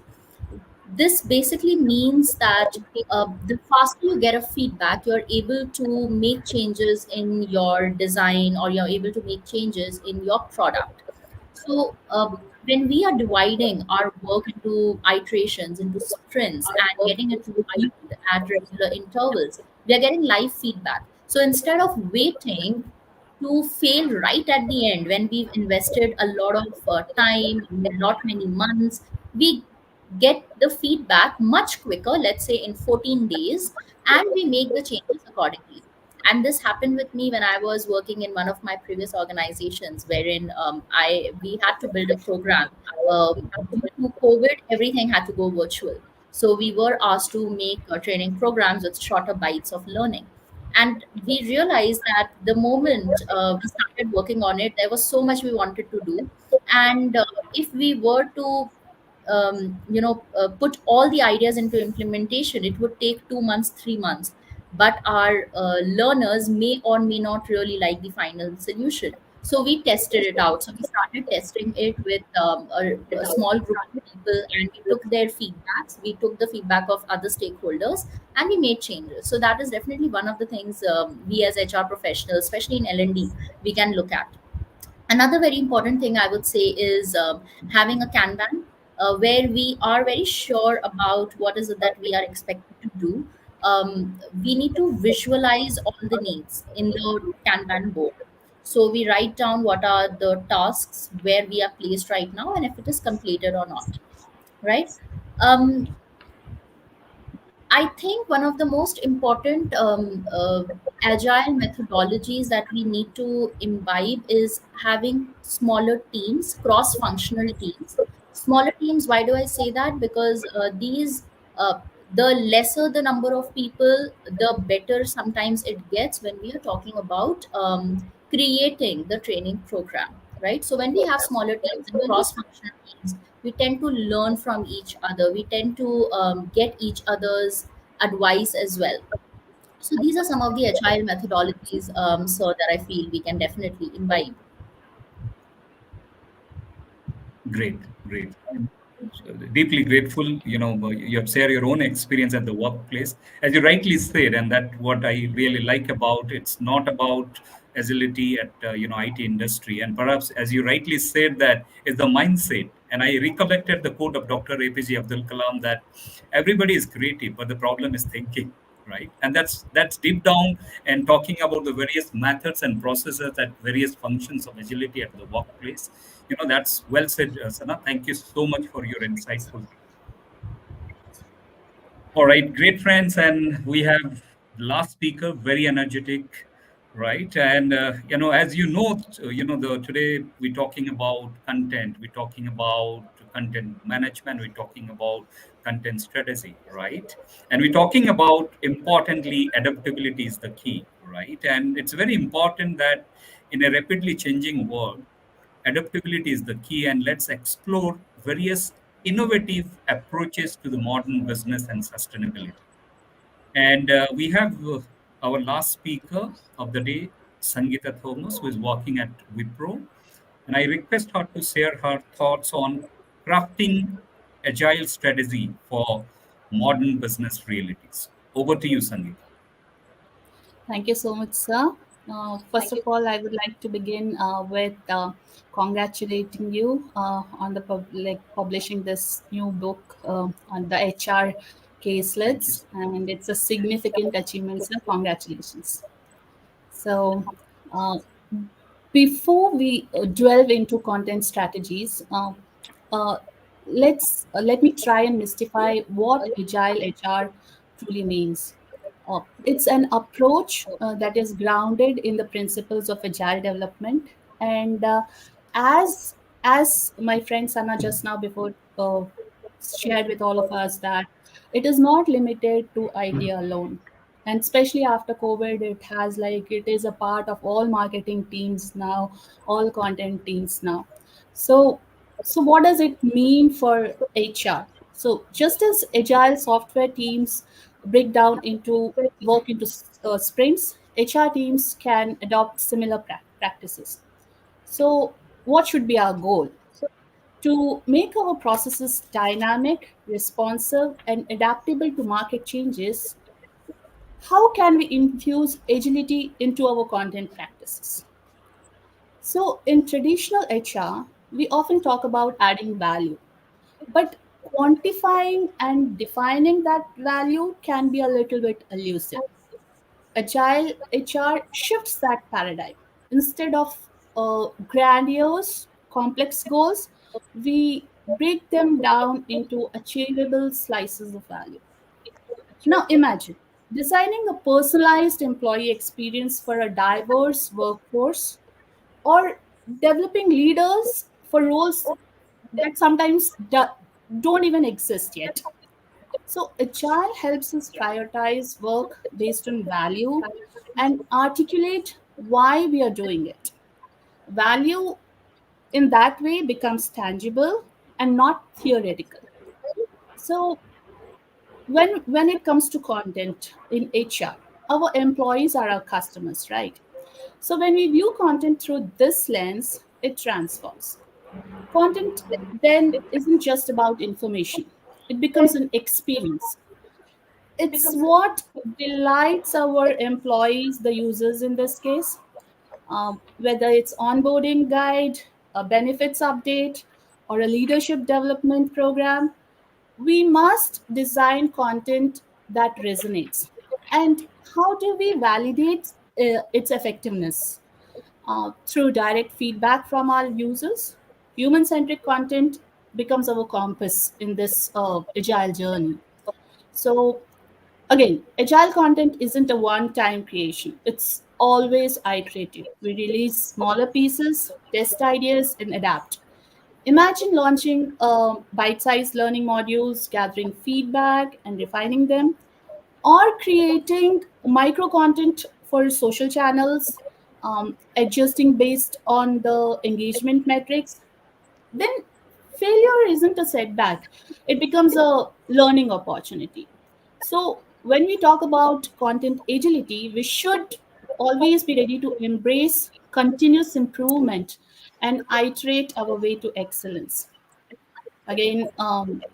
This basically means that the faster you get a feedback, you're able to make changes in your design, or you're able to make changes in your product. So when we are dividing our work into iterations, into sprints, and getting it reviewed at regular intervals, we are getting live feedback. So instead of waiting to fail right at the end when we've invested a lot of time, a lot many months, we get the feedback much quicker, let's say in 14 days, and we make the changes accordingly. And this happened with me when I was working in one of my previous organizations, wherein I we had to build a program. Due to COVID, everything had to go virtual, so we were asked to make training programs with shorter bites of learning. And we realized that the moment we started working on it, there was so much we wanted to do. And if we were to put all the ideas into implementation, it would take 2 months, 3 months. But our learners may or may not really like the final solution. So we tested it out. So we started testing it with a small group of people, and we took their feedbacks. We took the feedback of other stakeholders, and we made changes. So that is definitely one of the things we as HR professionals, especially in L&D, we can look at. Another very important thing I would say is having a Kanban, where we are very sure about what is it that we are expected to do. We need to visualize all the needs in the Kanban board. So we write down what are the tasks where we are placed right now, and if it is completed or not, right? Um, I think one of the most important agile methodologies that we need to imbibe is having smaller teams, cross functional teams. Smaller teams, why do I say that? Because the lesser the number of people, the better sometimes it gets when we are talking about creating the training program, right? So when we have smaller teams and cross functional teams, we tend to learn from each other. We tend to get each other's advice as well. So these are some of the agile methodologies, so that I feel we can definitely imbibe. Great, great. I'm deeply grateful. You have shared your own experience at the workplace, as you rightly said, and that what I really like about it's not about agility at IT industry, and perhaps as you rightly said, that is the mindset. And I recollected the quote of Dr. APJ Abdul Kalam that everybody is creative, but the problem is thinking. Right, and that's deep down, and talking about the various methods and processes at various functions of agility at the workplace. That's well said, Sana. Thank you so much for your insightful. All right, great friends, and we have last speaker, very energetic, right? And as the today we're talking about content, we're talking about content management, we're talking about content strategy, right? And we're talking about importantly, adaptability is the key, right? And it's very important that in a rapidly changing world, adaptability is the key, and let's explore various innovative approaches to the modern business and sustainability. And we have our last speaker of the day, Sangeeta Thomas, who is working at Wipro. And I request her to share her thoughts on crafting agile strategy for modern business realities. Over to you, Sangeeta. Thank you so much, sir. First of all, I would like to begin with congratulating you on the publishing this new book on the HR Thank you. caselets, and it's a significant achievement, sir. Congratulations. So, uh, before we delve into content strategies, uh, let me try and mystify what agile HR truly means. It's an approach that is grounded in the principles of agile development, and as as my friend Sana just now before shared with all of us, that it is not limited to idea alone, and especially after COVID, it is a part of all marketing teams now, all content teams now. So so what does it mean for HR? So just as agile software teams break down into work into sprints, HR teams can adopt similar practices. So what should be our goal? To make our processes dynamic, responsive, and adaptable to market changes, how can we infuse agility into our content practices? So, in traditional HR, we often talk about adding value, but quantifying and defining that value can be a little bit elusive. Agile HR shifts that paradigm. Instead of grandiose, complex goals, we break them down into achievable slices of value. Now imagine designing a personalized employee experience for a diverse workforce, or developing leaders for roles that sometimes don't even exist yet. So Agile helps us prioritize work based on value and articulate why we are doing it. Value in that way becomes tangible and not theoretical. So when it comes to content in HR, our employees are our customers, right? So when we view content through this lens, it transforms. Content then isn't just about information, it becomes an experience. It's what delights our employees, the users in this case, whether it's onboarding guide, a benefits update, or a leadership development program. We must design content that resonates. And how do we validate its effectiveness? Through direct feedback from our users. Human centric content becomes our compass in this agile journey. So, again, agile content isn't a one time creation, it's always iterative. We release smaller pieces, test ideas, and adapt. Imagine launching bite sized learning modules, gathering feedback, and refining them, or creating micro content for social channels, adjusting based on the engagement metrics. Then failure isn't a setback, it becomes a learning opportunity. So when we talk about content agility, we should always be ready to embrace continuous improvement and iterate our way to excellence. Again,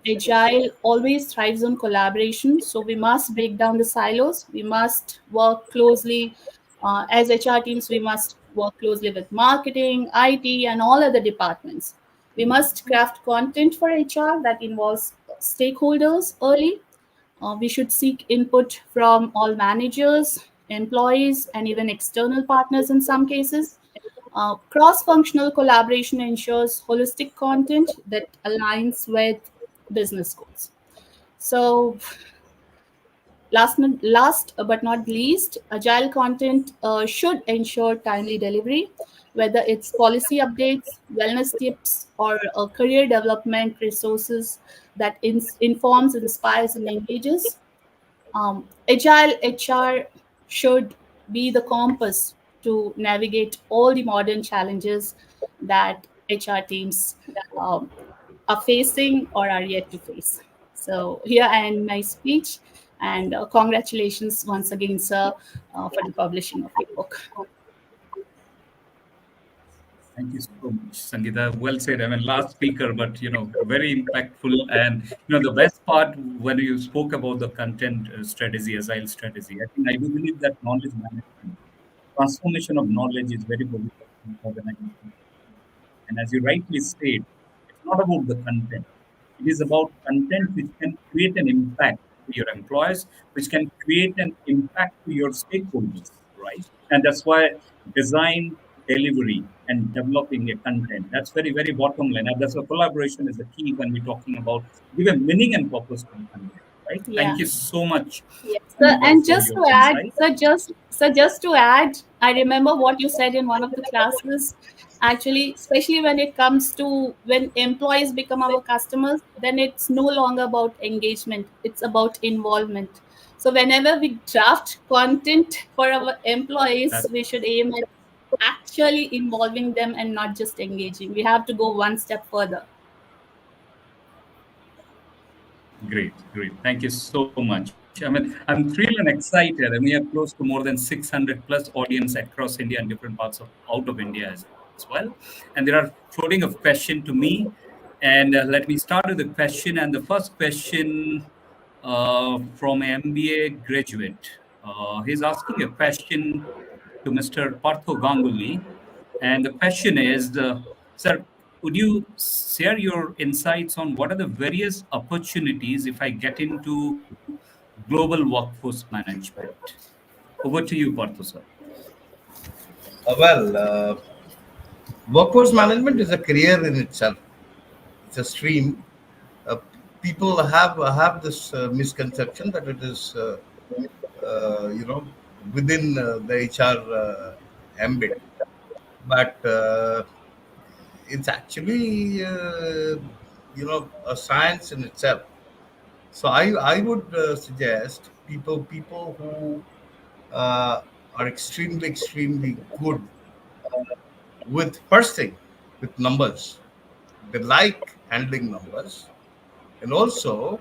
agile always thrives on collaboration, so we must break down the silos. We must work closely as HR teams. We must work closely with marketing, IT, and all other departments. We must craft content for HR that involves stakeholders early. We should seek input from all managers, employees, and even external partners in some cases. Cross functional collaboration ensures holistic content that aligns with business goals. So, last but not least, agile content should ensure timely delivery, whether it's policy updates, wellness tips, or career development resources that informs, inspires, and engages. Agile HR should be the compass to navigate all the modern challenges that HR teams um, are facing or are yet to face. So here I end my speech, and congratulations once again, sir, for the publishing of your book. Thank you so much, Sangeeta. Well said. I mean, last speaker, but very impactful. And the best part when you spoke about the content strategy, agile strategy, I do believe that knowledge management, transformation of knowledge is very positive in organizations. And as you rightly said, it's not about the content. It is about content which can create an impact to your employees, which can create an impact to your stakeholders, right? And that's why design, delivery, and developing a content, that's very, very bottom line. And that's why collaboration is the key when we're talking about give a meaning and purpose to the content, right? Yeah. Thank you so much, So, Sangeeta, and for just your to add, insight. just to add, I remember what you said in one of the classes. Actually, especially when it comes to when employees become our customers, then it's no longer about engagement; it's about involvement. So, whenever we draft content for our employees, That's we should aim at actually involving them and not just engaging. We have to go one step further. great, great. Thank you so much. I mean, I'm thrilled and excited. I mean, we have close to more than 600 plus audience across India and different parts of out of India as well. And there are floating of question to me. And let me start with the question. And the first question from an MBA graduate. He's asking a question to Mr. Partho Ganguly. And the question is, sir, would you share your insights on what are the various opportunities if I get into global workforce management? Over to you, Partho, sir. Well, workforce management is a career in itself. It's a stream. Uh, People have this misconception that it is, within the HR ambit, but it's actually, a science in itself. So I would suggest people who are extremely good with first thing with numbers. They like handling numbers, and also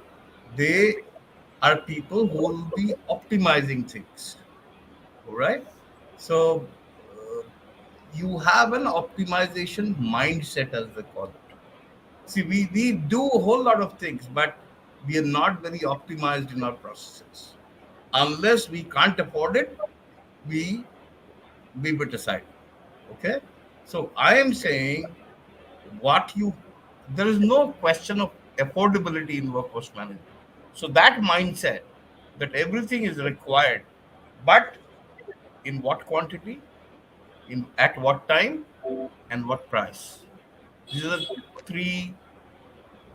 they are people who will be optimizing things. All right. So you have an optimization mindset, as they call it. See, we do a whole lot of things, but we are not very optimized in our processes. Unless we can't afford it, we leave it aside. Okay. So I am saying what you there is no question of affordability in workforce management. So that mindset that everything is required, but in what quantity, in at what time, and what price. These are the three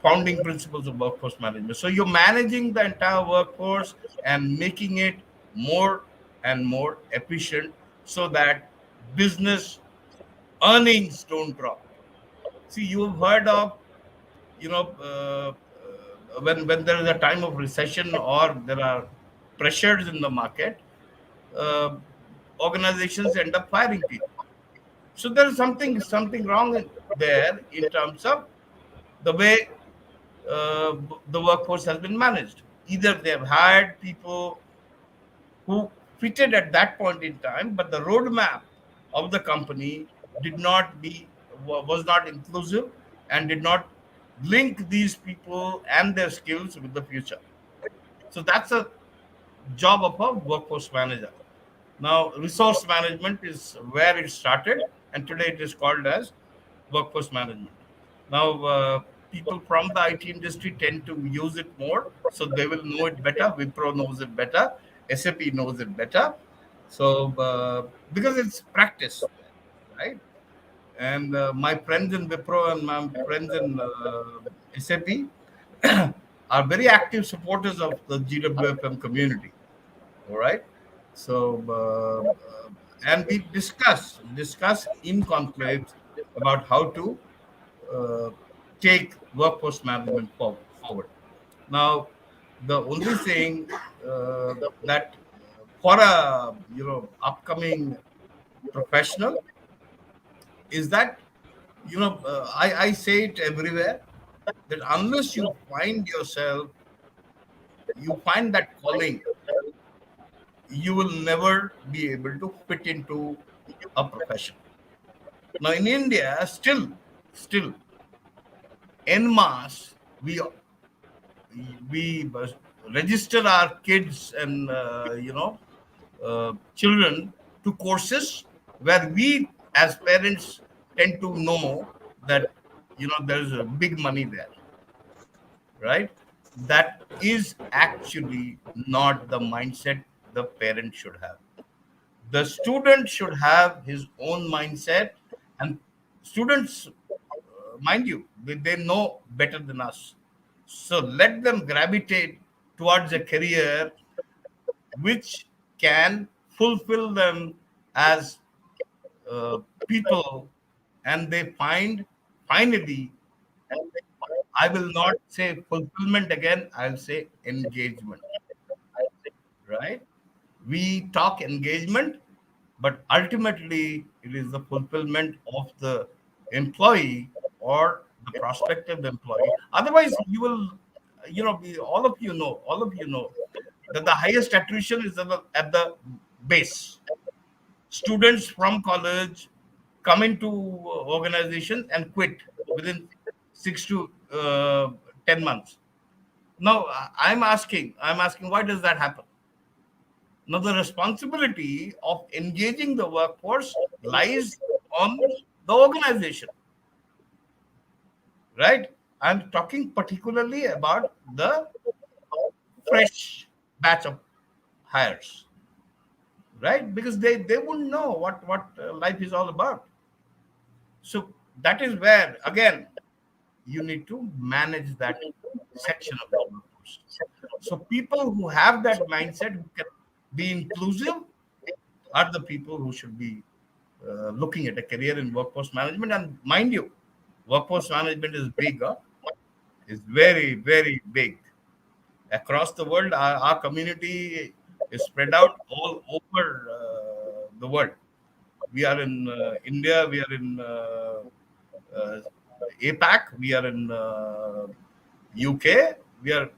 founding principles of workforce management. So you're managing the entire workforce and making it more and more efficient so that business earnings don't drop. See, you've heard of, when there is a time of recession or there are pressures in the market, uh, organizations end up firing people. So there is something wrong there in terms of the way the workforce has been managed. Either they have hired people who fitted at that point in time, but the roadmap of the company did not be was not inclusive and did not link these people and their skills with the future. So that's a job of a workforce manager. Now, resource management is where it started, and today it is called as workforce management. Now, people from the IT industry tend to use it more, so they will know it better. Wipro knows it better. SAP knows it better. So, because it's practice, right? And my friends in Wipro and my friends in SAP are very active supporters of the GWFM community. All right. So, and we discuss in conclaves about how to uh, take workforce management forward. Now, the only thing that for a upcoming professional is that I say it everywhere that unless you find yourself you find that calling, you will never be able to fit into a profession. Now in India, still en masse, we register our kids and children to courses where we as parents tend to know that there's a big money there, right? That is actually not the mindset the parent should have. The student should have his own mindset, and students, mind you, they know better than us. So let them gravitate towards a career which can fulfill them as people, and they find finally, I will not say fulfillment again, I'll say engagement, right? We talk engagement, but ultimately it is the fulfillment of the employee or the prospective employee. Otherwise, you will, all of you know that the highest attrition is at the base. Students from college come into organization and quit within 6 to 10 months. Now I'm asking, why does that happen? Now, the responsibility of engaging the workforce lies on the organization, right? I'm talking particularly about the fresh batch of hires, right? Because they wouldn't know what life is all about. So that is where, again, you need to manage that section of the workforce. So people who have that mindset, who can be inclusive, are the people who should be looking at a career in workforce management. And mind you, workforce management is big, huh? It's very, very big. Across the world, our community is spread out all over the world. We are in India, we are in uh, APAC, we are in UK, we are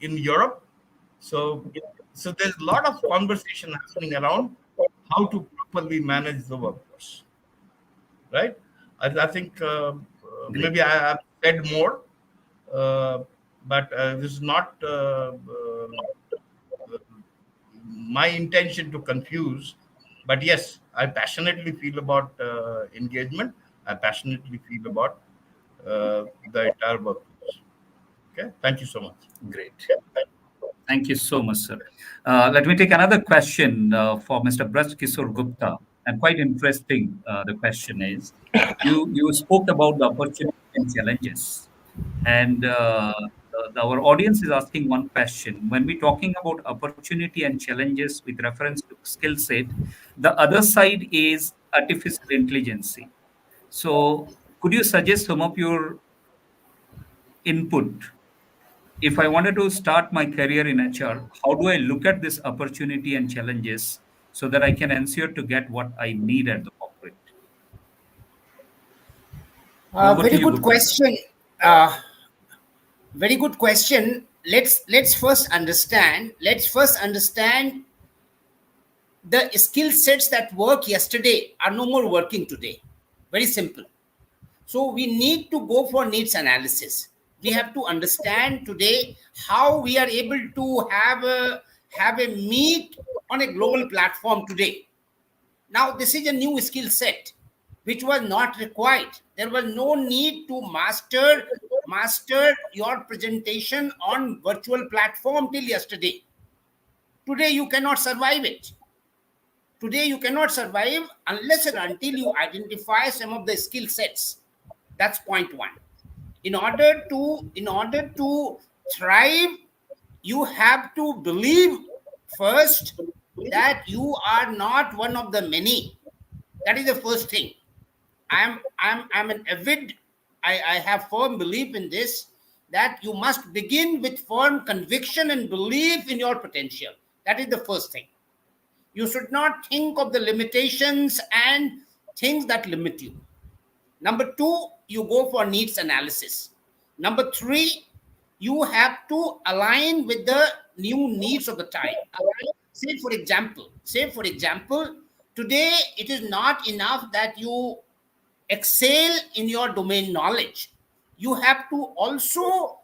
in Europe. So, so there's a lot of conversation happening around how to properly manage the workforce, right? I think Great. maybe I have said more, uh, but this is not my intention to confuse. But yes, I passionately feel about engagement. I passionately feel about the entire workforce. Okay, thank you so much. Great. Thank you so much, sir. Let me take another question for Mr. Braj Kishore Gupta. And quite interesting, the question is, you spoke about the opportunity and challenges. And our audience is asking one question. When we're talking about opportunity and challenges with reference to skill set, the other side is artificial intelligence. So could you suggest some of your input? If I wanted to start my career in HR, how do I look at this opportunity and challenges so that I can ensure to get what I need at the corporate? Over to Very you, good Gupta sir. question. Very good question. Let's first understand. Let's first understand the skill sets that work yesterday are no more working today. Very simple. So we need to go for needs analysis. We have to understand today how we are able to have a meet on a global platform today. Now this is a new skill set which was not required. There was no need to master your presentation on virtual platform till yesterday. Today you cannot survive it. Today you cannot survive unless and until you identify some of the skill sets. That's point one. In order to thrive, you have to believe first that you are not one of the many. That is the first thing. I'm an avid, I have firm belief in this, that you must begin with firm conviction and belief in your potential. That is the first thing. You should not think of the limitations and things that limit you. Number two, you go for needs analysis. Number three, you have to align with the new needs of the time. Say for example, today it is not enough that you excel in your domain knowledge. You have to also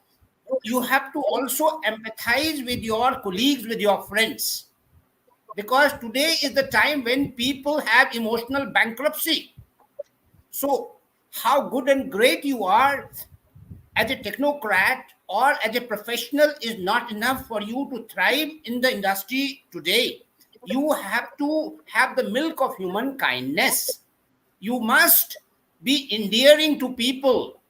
empathize with your colleagues, with your friends, because today is the time when people have emotional bankruptcy. So how good and great you are as a technocrat or as a professional is not enough for you to thrive in the industry today. You have to have the milk of human kindness. You must be endearing to people.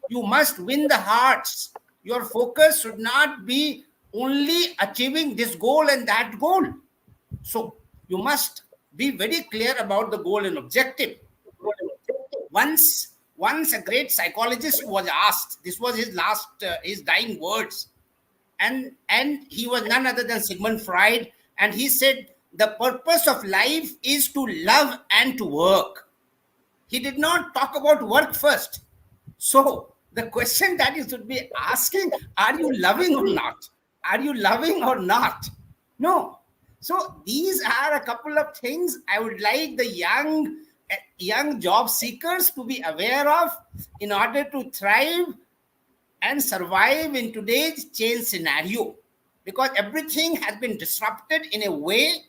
You must win the hearts. Your focus should not be only achieving this goal and that goal. So you must be very clear about the goal and objective. Once a great psychologist was asked, this was his last his dying words, and he was none other than Sigmund Freud, and he said the purpose of life is to love and to work. He did not talk about work first. So the question that you should be asking, are you loving or not? Are you loving or not? No. So these are a couple of things I would like the young job seekers to be aware of in order to thrive and survive in today's change scenario, because everything has been disrupted in a way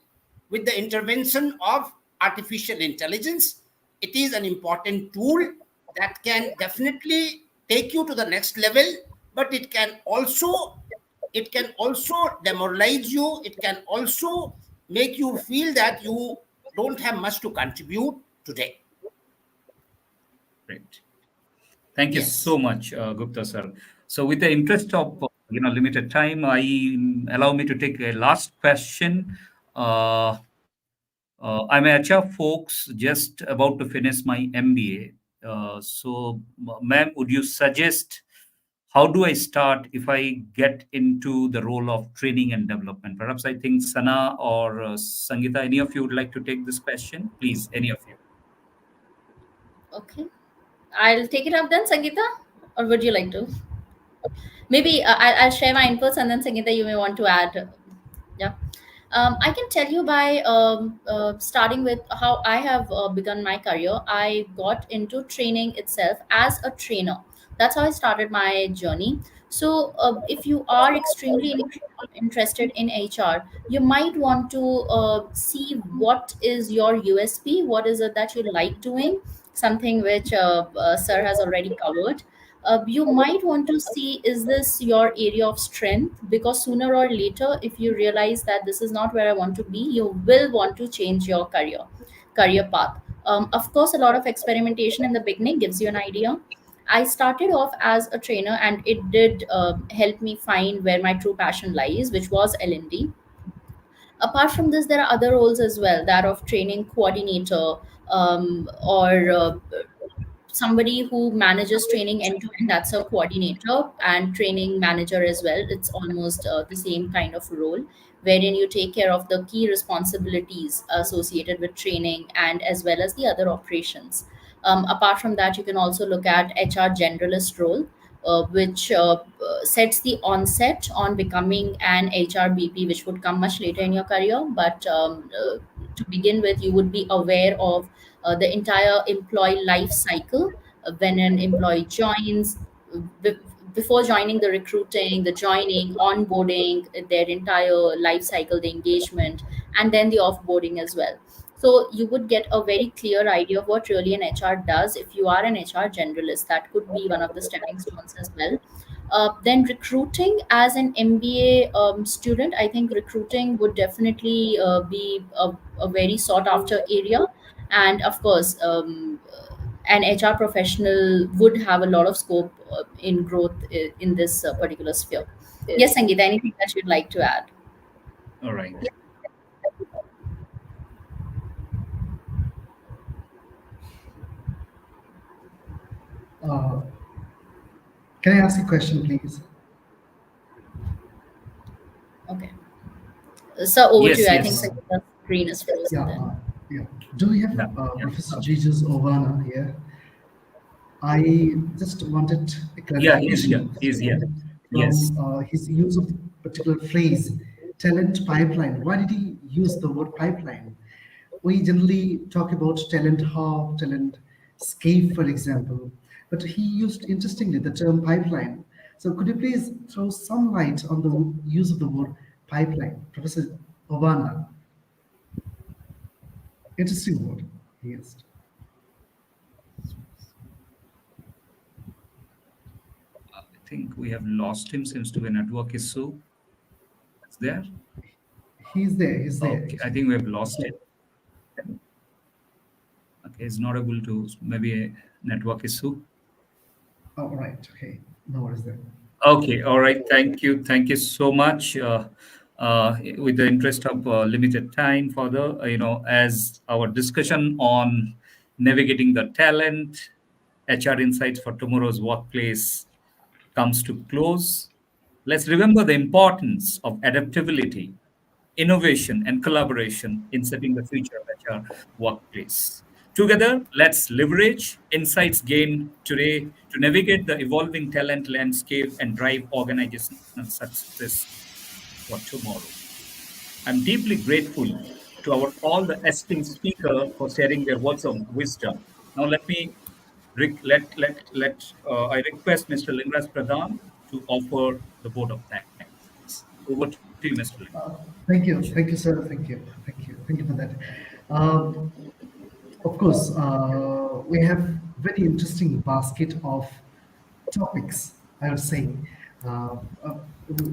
with the intervention of artificial intelligence. It is an important tool that can definitely take you to the next level, but it can also demoralize you. It can also make you feel that you don't have much to contribute today. Great. Thank you so much, Gupta sir. So, with the interest of limited time, allow me to take a last question. I'm a HR folks just about to finish my MBA. So, ma'am, would you suggest how do I start if I get into the role of training and development? Perhaps I think Sana or Sangeeta, any of you would like to take this question? Please, any of you. Okay. I'll take it up then, Sangeeta, or would you like to? Maybe I'll share my inputs, and then Sangeeta, you may want to add. Yeah. I can tell you by starting with how I have begun my career. I got into training itself as a trainer. That's how I started my journey. So, if you are extremely interested in HR, you might want to see what is your USP, what is it that you like doing, something which Sir has already covered. You might want to see, is this your area of strength, because sooner or later if you realize that this is not where I want to be, you will want to change your career path. Of course, a lot of experimentation in the beginning gives you an idea. I started off as a trainer, and it did help me find where my true passion lies, which was L&D. Apart from this, there are other roles as well, that of training coordinator, or somebody who manages training end to end. That's a coordinator, and training manager as well. It's almost the same kind of role, wherein you take care of the key responsibilities associated with training and as well as the other operations. Apart from that, you can also look at HR generalist role, which sets the onset on becoming an HRBP, which would come much later in your career. But to begin with, you would be aware of the entire employee life cycle. When an employee joins, be- before joining, the recruiting, the joining, onboarding, their entire life cycle, the engagement, and then the offboarding as well. So you would get a very clear idea of what really an HR does if you are an HR generalist. That could be one of the stepping stones as well. Then recruiting as an MBA student, I think recruiting would definitely be a very sought after area. And of course, an HR professional would have a lot of scope in growth in this particular sphere. Yes, Sangeeta, anything that you'd like to add? All right. Can I ask a question, please? Okay. So over to Yes, you. I think yes. Sangeeta's screen is frozen Yeah, then. yeah. Do we have Yeah, yeah. Professor Jesus Ovana here? I just wanted a Yeah, he's here. clarification. He's here. Yes. from his use of the particular phrase, talent pipeline. Why did he use the word pipeline? We generally talk about talent hub, talent scape, for example, but he used interestingly the term pipeline. So could you please throw some light on the use of the word pipeline, Professor Obana? Interesting word he used. I think we have lost him. Seems to be a network issue. Is there? He's there. He's there Okay, I actually. think we have lost it. Okay, he's not able to. Maybe a network issue. Oh, right. Okay. No worries there. Okay, all right. Thank you so much. With the interest of limited time, further, as our discussion on navigating the talent, HR insights for tomorrow's workplace comes to close, let's remember the importance of adaptability, innovation, and collaboration in setting the future of HR workplace. Together, let's leverage insights gained today to navigate the evolving talent landscape and drive organizational success for tomorrow. I'm deeply grateful to our all the esteemed speaker for sharing their words of wisdom. Now let me I request Mr. Lingras Pradhan to offer the vote of thanks. Over to you, Mr. Lingras. Thank you. Thank you, sir. Thank you. Thank you. Thank you for that. Um, of course, we have very interesting basket of topics, I would say. Uh, uh,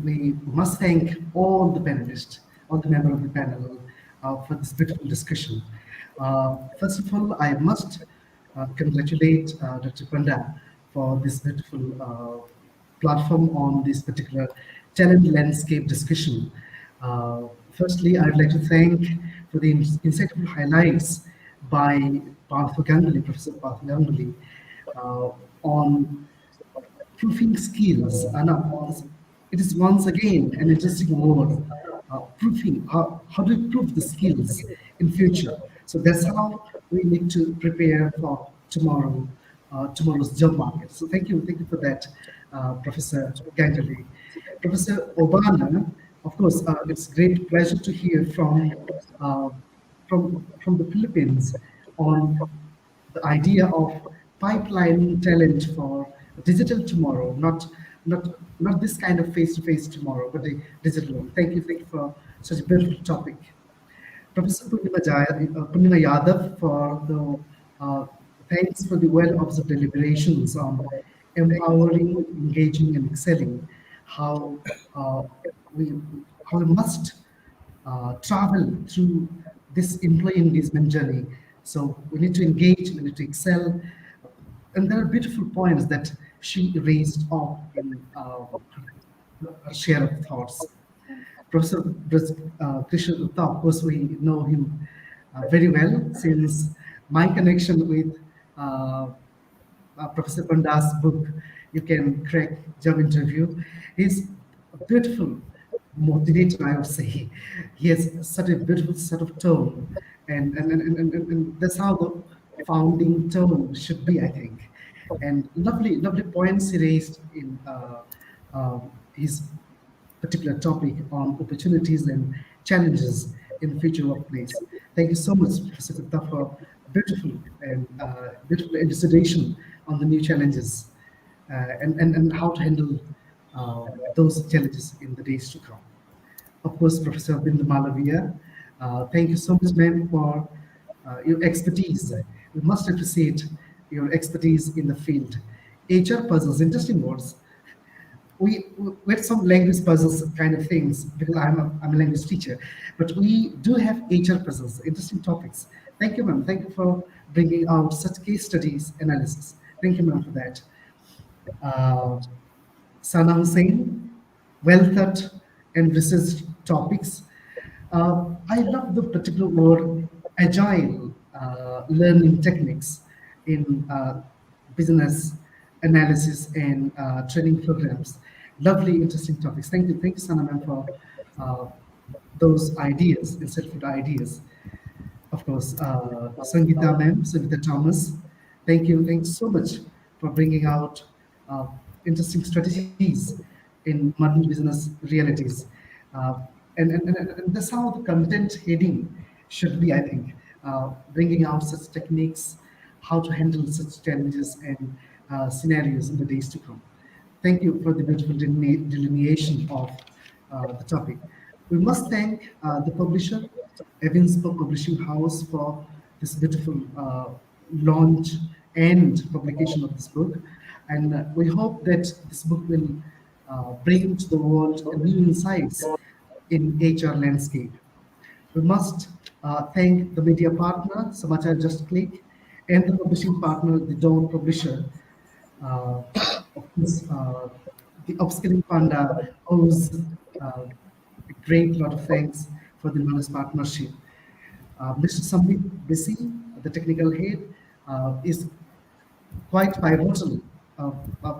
we must thank all the panelists, all the members of the panel for this beautiful discussion. First of all, I must congratulate Dr. Panda for this beautiful platform on this particular talent landscape discussion. Firstly, I'd like to thank for the insightful highlights by Partha Ganguly, Professor Partha Ganguly, on proofing skills. And it is once again an interesting word. Proofing. How do we prove the skills in future? So that's how we need to prepare for tomorrow's job market. So thank you for that, Professor Ganguly. Professor Obana, of course, it's great pleasure to hear uh, from the Philippines on the idea of pipelining talent for digital tomorrow, not this kind of face-to-face tomorrow, but the digital one. Thank you for such a beautiful topic. Professor Purnima Yadav for the thanks for the well-observed deliberations on empowering, engaging, and excelling. How uh, we how we must travel through this employee engagement journey. So we need to engage, we need to excel, and there are beautiful points that she raised up in her share of thoughts. Professor Krishna Gupta, of course, we know him very well since my connection with uh, Professor Panda's book, You Can Crack Job Interview, is a beautiful motivator, I would say. He has such a beautiful set of tone, and that's how the founding tone should be, I think. And lovely points he raised in his particular topic on opportunities and challenges in the future workplace. Thank you so much, Professor Gupta, for beautiful and beautiful elucidation on the new challenges and how to handle those challenges in the days to come. Of course, Professor Bindu Malavia, thank you so much, ma'am, for your expertise. We must appreciate your expertise in the field. HR puzzles, interesting words. We have some language puzzles kind of things because I'm a language teacher, but we do have HR puzzles, interesting topics. Thank you, ma'am. Thank you for bringing out such case studies analysis. Thank you, ma'am, for that. Uh, Sana Hussain, well thought and researched topics. I love the particular word agile learning techniques in business analysis and training programs. Lovely, interesting topics. Thank you, Sana ma'am, for uh, those ideas, insightful ideas. Of course, Sangeeta ma'am, Sangeeta Thomas, thank you so much for bringing out uh, interesting strategies in modern business realities. Uh, and that's how the content heading should be, I think, bringing out such techniques, how to handle such challenges and scenarios in the days to come. Thank you for the beautiful delineation of the topic. We must thank the publisher, Evansburg Publishing House, for this beautiful launch and publication of this book. And we hope that this book will bring to the world new insights in HR landscape. We must thank the media partner, Samachar Just Click, and the publishing partner, the Dawn Publisher. Of course, the Upskilling Panda owes a great lot of thanks for the knowledge partnership. Mr. Samit Bisi, the technical head, is quite pivotal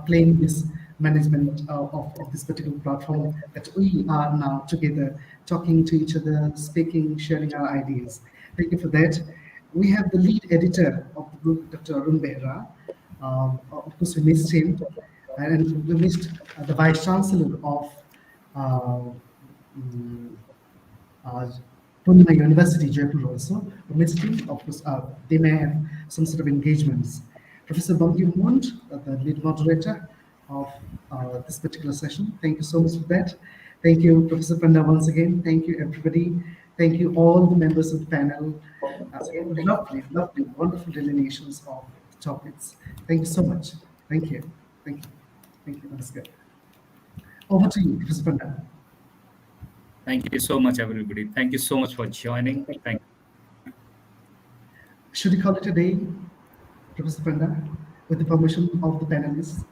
playing this management of this particular platform that we are now together talking to each other, speaking, sharing our ideas. Thank you for that. We have the lead editor of the book, Dr. Arun Behra. Of course, we missed him, and we missed the vice chancellor of uh, mm, uh, Purnima University, Jaipur also. Missing, of course, they may have some sort of engagements. Professor Bangyu Mund, the lead moderator of this particular session. Thank you so much for that. Thank you, Professor Panda, once again. Thank you, everybody. Thank you, all the members of the panel. Lovely, lovely, wonderful delineations of the topics. Thank you so much. Thank you. Thank you. Thank you. Namaskar. Over to you, Professor Panda. Thank you so much, everybody. Thank you so much for joining. Thank you. Should we call it a day, Professor Panda, with the permission of the panelists?